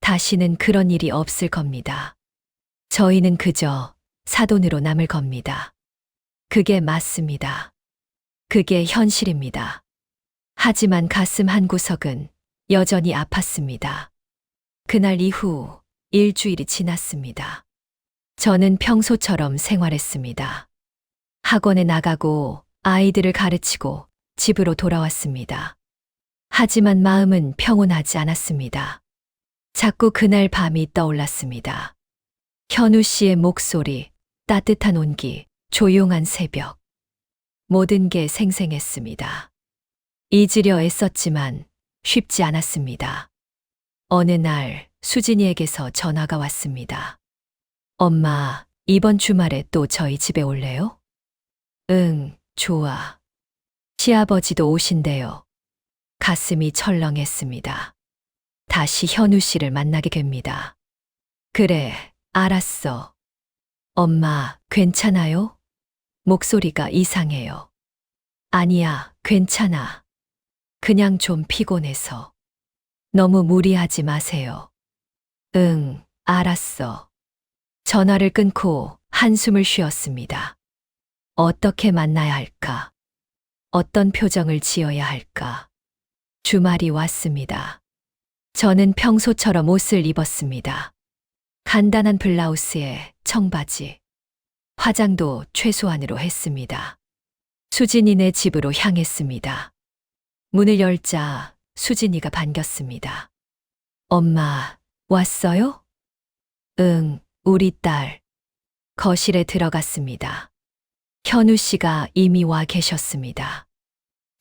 다시는 그런 일이 없을 겁니다. 저희는 그저 사돈으로 남을 겁니다. 그게 맞습니다. 그게 현실입니다. 하지만 가슴 한구석은 여전히 아팠습니다. 그날 이후 일주일이 지났습니다. 저는 평소처럼 생활했습니다. 학원에 나가고 아이들을 가르치고 집으로 돌아왔습니다. 하지만 마음은 평온하지 않았습니다. 자꾸 그날 밤이 떠올랐습니다. 현우 씨의 목소리, 따뜻한 온기, 조용한 새벽. 모든 게 생생했습니다. 잊으려 애썼지만 쉽지 않았습니다. 어느 날 수진이에게서 전화가 왔습니다. 엄마, 이번 주말에 또 저희 집에 올래요? 응, 좋아. 시아버지도 오신대요. 가슴이 철렁했습니다. 다시 현우 씨를 만나게 됩니다. 그래, 알았어. 엄마, 괜찮아요? 목소리가 이상해요. 아니야, 괜찮아. 그냥 좀 피곤해서. 너무 무리하지 마세요. 응, 알았어. 전화를 끊고 한숨을 쉬었습니다. 어떻게 만나야 할까? 어떤 표정을 지어야 할까? 주말이 왔습니다. 저는 평소처럼 옷을 입었습니다. 간단한 블라우스에 청바지, 화장도 최소한으로 했습니다. 수진이네 집으로 향했습니다. 문을 열자 수진이가 반겼습니다. 엄마, 왔어요? 응, 우리 딸. 거실에 들어갔습니다. 현우 씨가 이미 와 계셨습니다.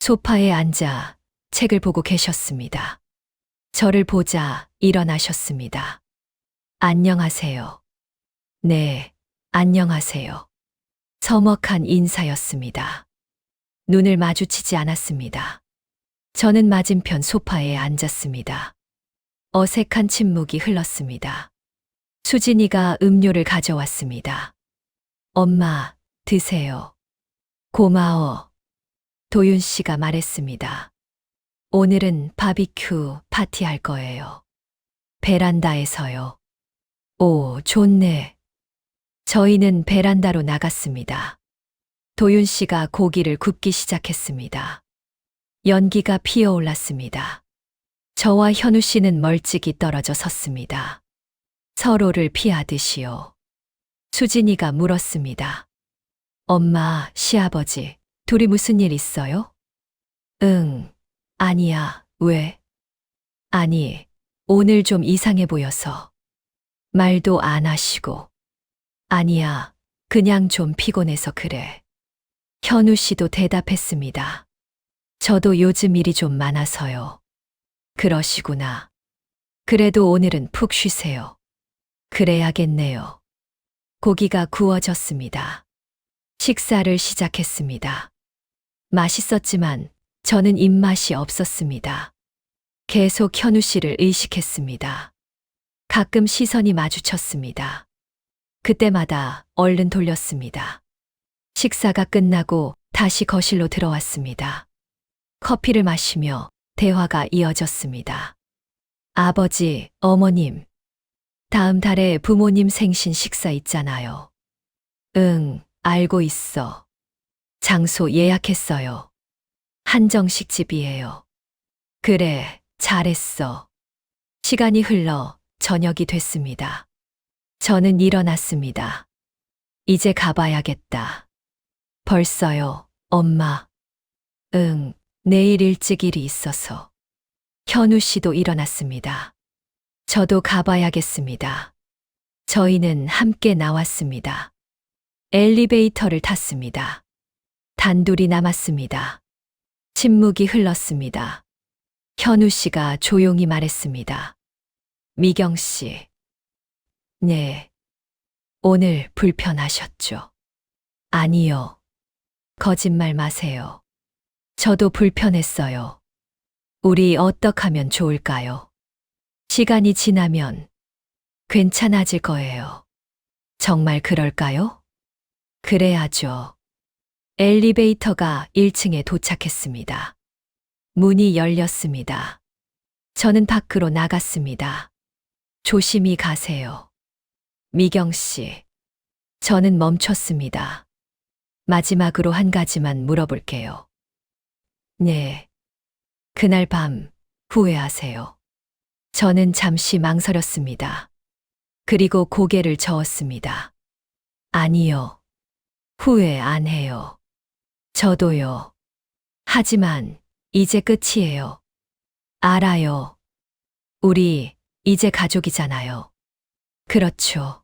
소파에 앉아 책을 보고 계셨습니다. 저를 보자 일어나셨습니다. 안녕하세요. 네, 안녕하세요. 서먹한 인사였습니다. 눈을 마주치지 않았습니다. 저는 맞은편 소파에 앉았습니다. 어색한 침묵이 흘렀습니다. 수진이가 음료를 가져왔습니다. 엄마, 드세요. 고마워. 도윤 씨가 말했습니다. 오늘은 바비큐 파티할 거예요. 베란다에서요. 오, 좋네. 저희는 베란다로 나갔습니다. 도윤 씨가 고기를 굽기 시작했습니다. 연기가 피어올랐습니다. 저와 현우 씨는 멀찍이 떨어져 섰습니다. 서로를 피하듯이요. 수진이가 물었습니다. 엄마, 시아버지, 둘이 무슨 일 있어요? 응, 아니야, 왜? 아니, 오늘 좀 이상해 보여서. 말도 안 하시고. 아니야, 그냥 좀 피곤해서 그래. 현우 씨도 대답했습니다. 저도 요즘 일이 좀 많아서요. 그러시구나. 그래도 오늘은 푹 쉬세요. 그래야겠네요. 고기가 구워졌습니다. 식사를 시작했습니다. 맛있었지만 저는 입맛이 없었습니다. 계속 현우 씨를 의식했습니다. 가끔 시선이 마주쳤습니다. 그때마다 얼른 돌렸습니다. 식사가 끝나고 다시 거실로 들어왔습니다. 커피를 마시며 대화가 이어졌습니다. 아버지, 어머님, 다음 달에 부모님 생신 식사 있잖아요. 응, 알고 있어. 장소 예약했어요. 한정식 집이에요. 그래, 잘했어. 시간이 흘러 저녁이 됐습니다. 저는 일어났습니다. 이제 가봐야겠다. 벌써요, 엄마. 응, 내일 일찍 일이 있어서. 현우 씨도 일어났습니다. 저도 가봐야겠습니다. 저희는 함께 나왔습니다. 엘리베이터를 탔습니다. 단둘이 남았습니다. 침묵이 흘렀습니다. 현우 씨가 조용히 말했습니다. 미경 씨. 네. 오늘 불편하셨죠? 아니요. 거짓말 마세요. 저도 불편했어요. 우리 어떡하면 좋을까요? 시간이 지나면 괜찮아질 거예요. 정말 그럴까요? 그래야죠. 엘리베이터가 1층에 도착했습니다. 문이 열렸습니다. 저는 밖으로 나갔습니다. 조심히 가세요. 미경 씨. 저는 멈췄습니다. 마지막으로 한 가지만 물어볼게요. 네. 그날 밤 후회하세요. 저는 잠시 망설였습니다. 그리고 고개를 저었습니다. 아니요. 후회 안 해요. 저도요. 하지만 이제 끝이에요. 알아요. 우리 이제 가족이잖아요. 그렇죠.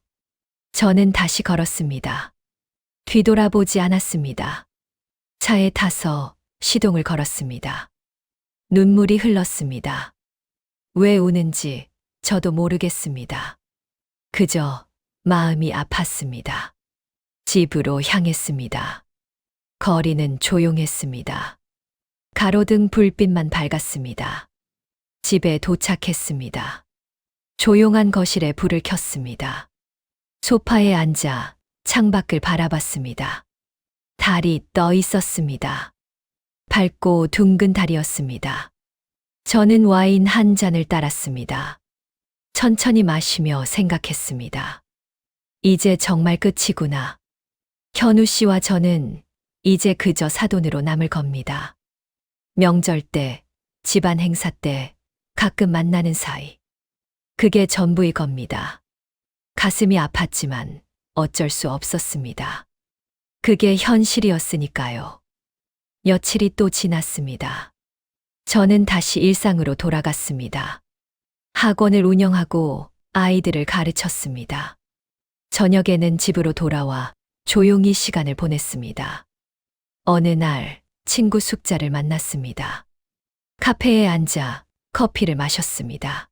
저는 다시 걸었습니다. 뒤돌아보지 않았습니다. 차에 타서 시동을 걸었습니다. 눈물이 흘렀습니다. 왜 우는지 저도 모르겠습니다. 그저 마음이 아팠습니다. 집으로 향했습니다. 거리는 조용했습니다. 가로등 불빛만 밝았습니다. 집에 도착했습니다. 조용한 거실에 불을 켰습니다. 소파에 앉아 창밖을 바라봤습니다. 달이 떠 있었습니다. 밝고 둥근 달이었습니다. 저는 와인 한 잔을 따랐습니다. 천천히 마시며 생각했습니다. 이제 정말 끝이구나. 현우 씨와 저는 이제 그저 사돈으로 남을 겁니다. 명절 때 집안 행사 때 가끔 만나는 사이. 그게 전부일 겁니다. 가슴이 아팠지만 어쩔 수 없었습니다. 그게 현실이었으니까요. 며칠이 또 지났습니다. 저는 다시 일상으로 돌아갔습니다. 학원을 운영하고 아이들을 가르쳤습니다. 저녁에는 집으로 돌아와 조용히 시간을 보냈습니다. 어느 날 친구 숙자를 만났습니다. 카페에 앉아 커피를 마셨습니다.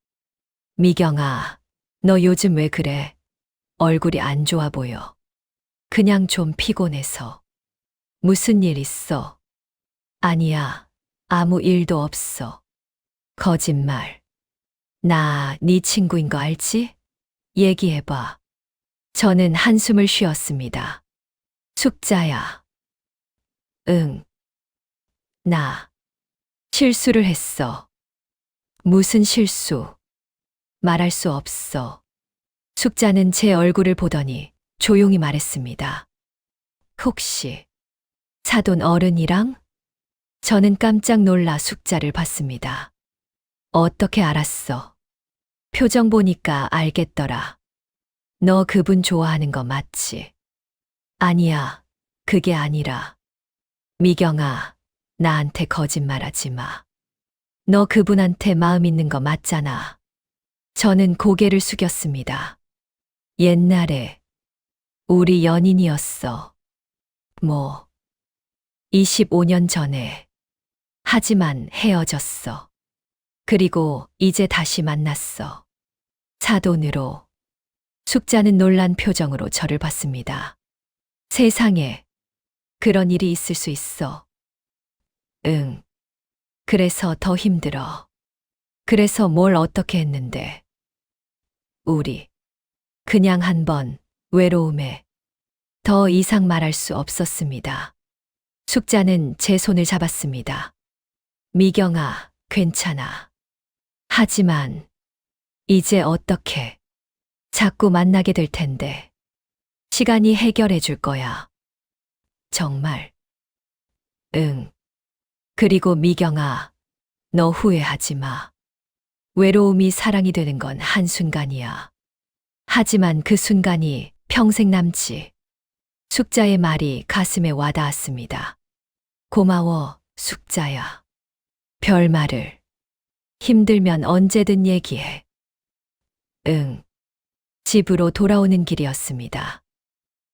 미경아, 너 요즘 왜 그래? 얼굴이 안 좋아 보여. 그냥 좀 피곤해서. 무슨 일 있어? 아니야, 아무 일도 없어. 거짓말. 나 네 친구인 거 알지? 얘기해봐. 저는 한숨을 쉬었습니다. 숙자야. 응. 나 실수를 했어. 무슨 실수? 말할 수 없어. 숙자는 제 얼굴을 보더니 조용히 말했습니다. 혹시 사돈 어른이랑? 저는 깜짝 놀라 숙자를 봤습니다. 어떻게 알았어? 표정 보니까 알겠더라. 너 그분 좋아하는 거 맞지? 아니야, 그게 아니라. 미경아, 나한테 거짓말하지 마. 너 그분한테 마음 있는 거 맞잖아. 저는 고개를 숙였습니다. 옛날에 우리 연인이었어. 25년 전에. 하지만 헤어졌어. 그리고 이제 다시 만났어. 사돈으로. 숙자는 놀란 표정으로 저를 봤습니다. 세상에, 그런 일이 있을 수 있어. 응. 그래서 더 힘들어. 그래서 뭘 어떻게 했는데. 우리, 그냥 한번, 외로움에. 더 이상 말할 수 없었습니다. 숙자는 제 손을 잡았습니다. 미경아, 괜찮아. 하지만, 이제 어떻게. 자꾸 만나게 될 텐데. 시간이 해결해 줄 거야. 정말. 응. 그리고 미경아, 너 후회하지 마. 외로움이 사랑이 되는 건 한순간이야. 하지만 그 순간이 평생 남지. 숙자의 말이 가슴에 와닿았습니다. 고마워, 숙자야. 별말을. 힘들면 언제든 얘기해. 응. 집으로 돌아오는 길이었습니다.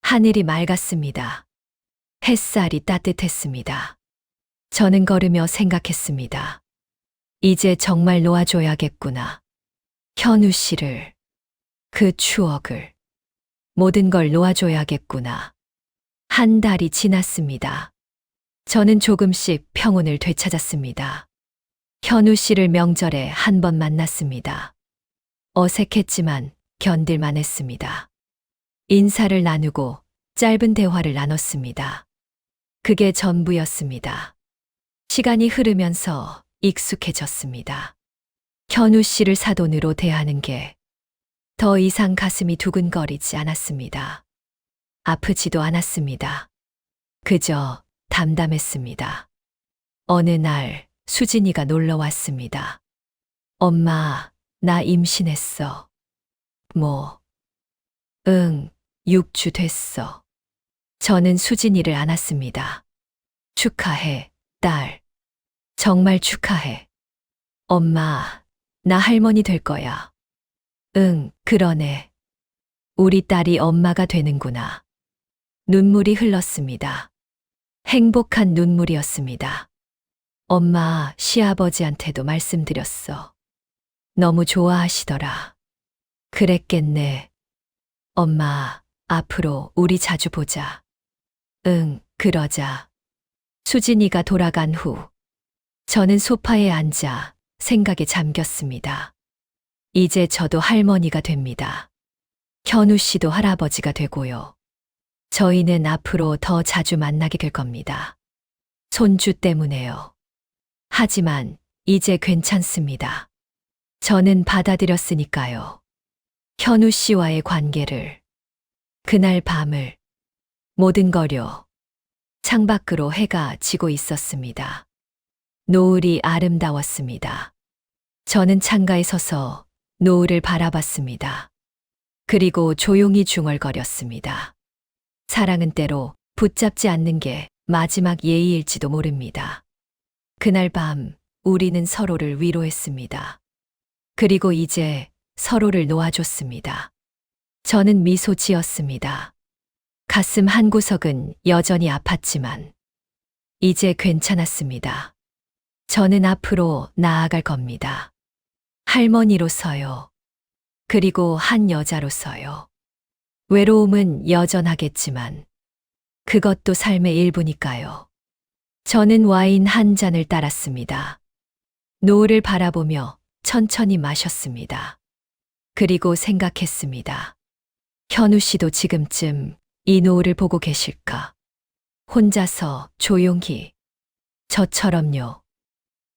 하늘이 맑았습니다. 햇살이 따뜻했습니다. 저는 걸으며 생각했습니다. 이제 정말 놓아줘야겠구나. 현우 씨를, 그 추억을, 모든 걸 놓아줘야겠구나. 한 달이 지났습니다. 저는 조금씩 평온을 되찾았습니다. 현우 씨를 명절에 한 번 만났습니다. 어색했지만 견딜만 했습니다. 인사를 나누고 짧은 대화를 나눴습니다. 그게 전부였습니다. 시간이 흐르면서 익숙해졌습니다. 현우 씨를 사돈으로 대하는 게 더 이상 가슴이 두근거리지 않았습니다. 아프지도 않았습니다. 그저 담담했습니다. 어느 날 수진이가 놀러 왔습니다. 엄마, 나 임신했어. 응, 6주 됐어. 저는 수진이를 안았습니다. 축하해, 딸. 정말 축하해. 엄마, 나 할머니 될 거야. 응, 그러네. 우리 딸이 엄마가 되는구나. 눈물이 흘렀습니다. 행복한 눈물이었습니다. 엄마, 시아버지한테도 말씀드렸어. 너무 좋아하시더라. 그랬겠네. 엄마, 앞으로 우리 자주 보자. 응, 그러자. 수진이가 돌아간 후, 저는 소파에 앉아 생각에 잠겼습니다. 이제 저도 할머니가 됩니다. 현우 씨도 할아버지가 되고요. 저희는 앞으로 더 자주 만나게 될 겁니다. 손주 때문에요. 하지만 이제 괜찮습니다. 저는 받아들였으니까요. 현우 씨와의 관계를, 그날 밤을, 모든 걸요. 창밖으로 해가 지고 있었습니다. 노을이 아름다웠습니다. 저는 창가에 서서 노을을 바라봤습니다. 그리고 조용히 중얼거렸습니다. 사랑은 때로 붙잡지 않는 게 마지막 예의일지도 모릅니다. 그날 밤 우리는 서로를 위로했습니다. 그리고 이제 서로를 놓아줬습니다. 저는 미소 지었습니다. 가슴 한구석은 여전히 아팠지만 이제 괜찮았습니다. 저는 앞으로 나아갈 겁니다. 할머니로서요. 그리고 한 여자로서요. 외로움은 여전하겠지만 그것도 삶의 일부니까요. 저는 와인 한 잔을 따랐습니다. 노을을 바라보며 천천히 마셨습니다. 그리고 생각했습니다. 현우 씨도 지금쯤 이 노을을 보고 계실까? 혼자서 조용히. 저처럼요.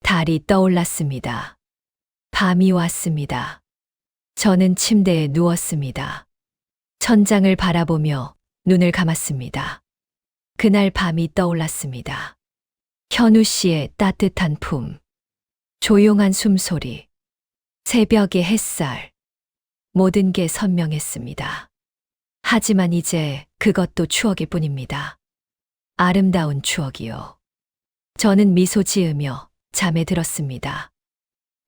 달이 떠올랐습니다. 밤이 왔습니다. 저는 침대에 누웠습니다. 천장을 바라보며 눈을 감았습니다. 그날 밤이 떠올랐습니다. 현우 씨의 따뜻한 품, 조용한 숨소리, 새벽의 햇살, 모든 게 선명했습니다. 하지만 이제 그것도 추억일 뿐입니다. 아름다운 추억이요. 저는 미소 지으며 잠에 들었습니다.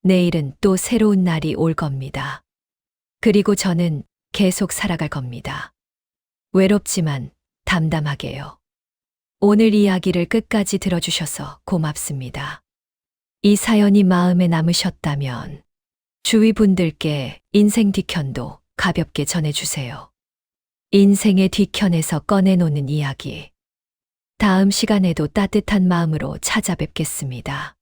내일은 또 새로운 날이 올 겁니다. 그리고 저는 계속 살아갈 겁니다. 외롭지만 담담하게요. 오늘 이야기를 끝까지 들어주셔서 고맙습니다. 이 사연이 마음에 남으셨다면 주위 분들께 인생 뒤편도 가볍게 전해주세요. 인생의 뒤편에서 꺼내놓는 이야기. 다음 시간에도 따뜻한 마음으로 찾아뵙겠습니다.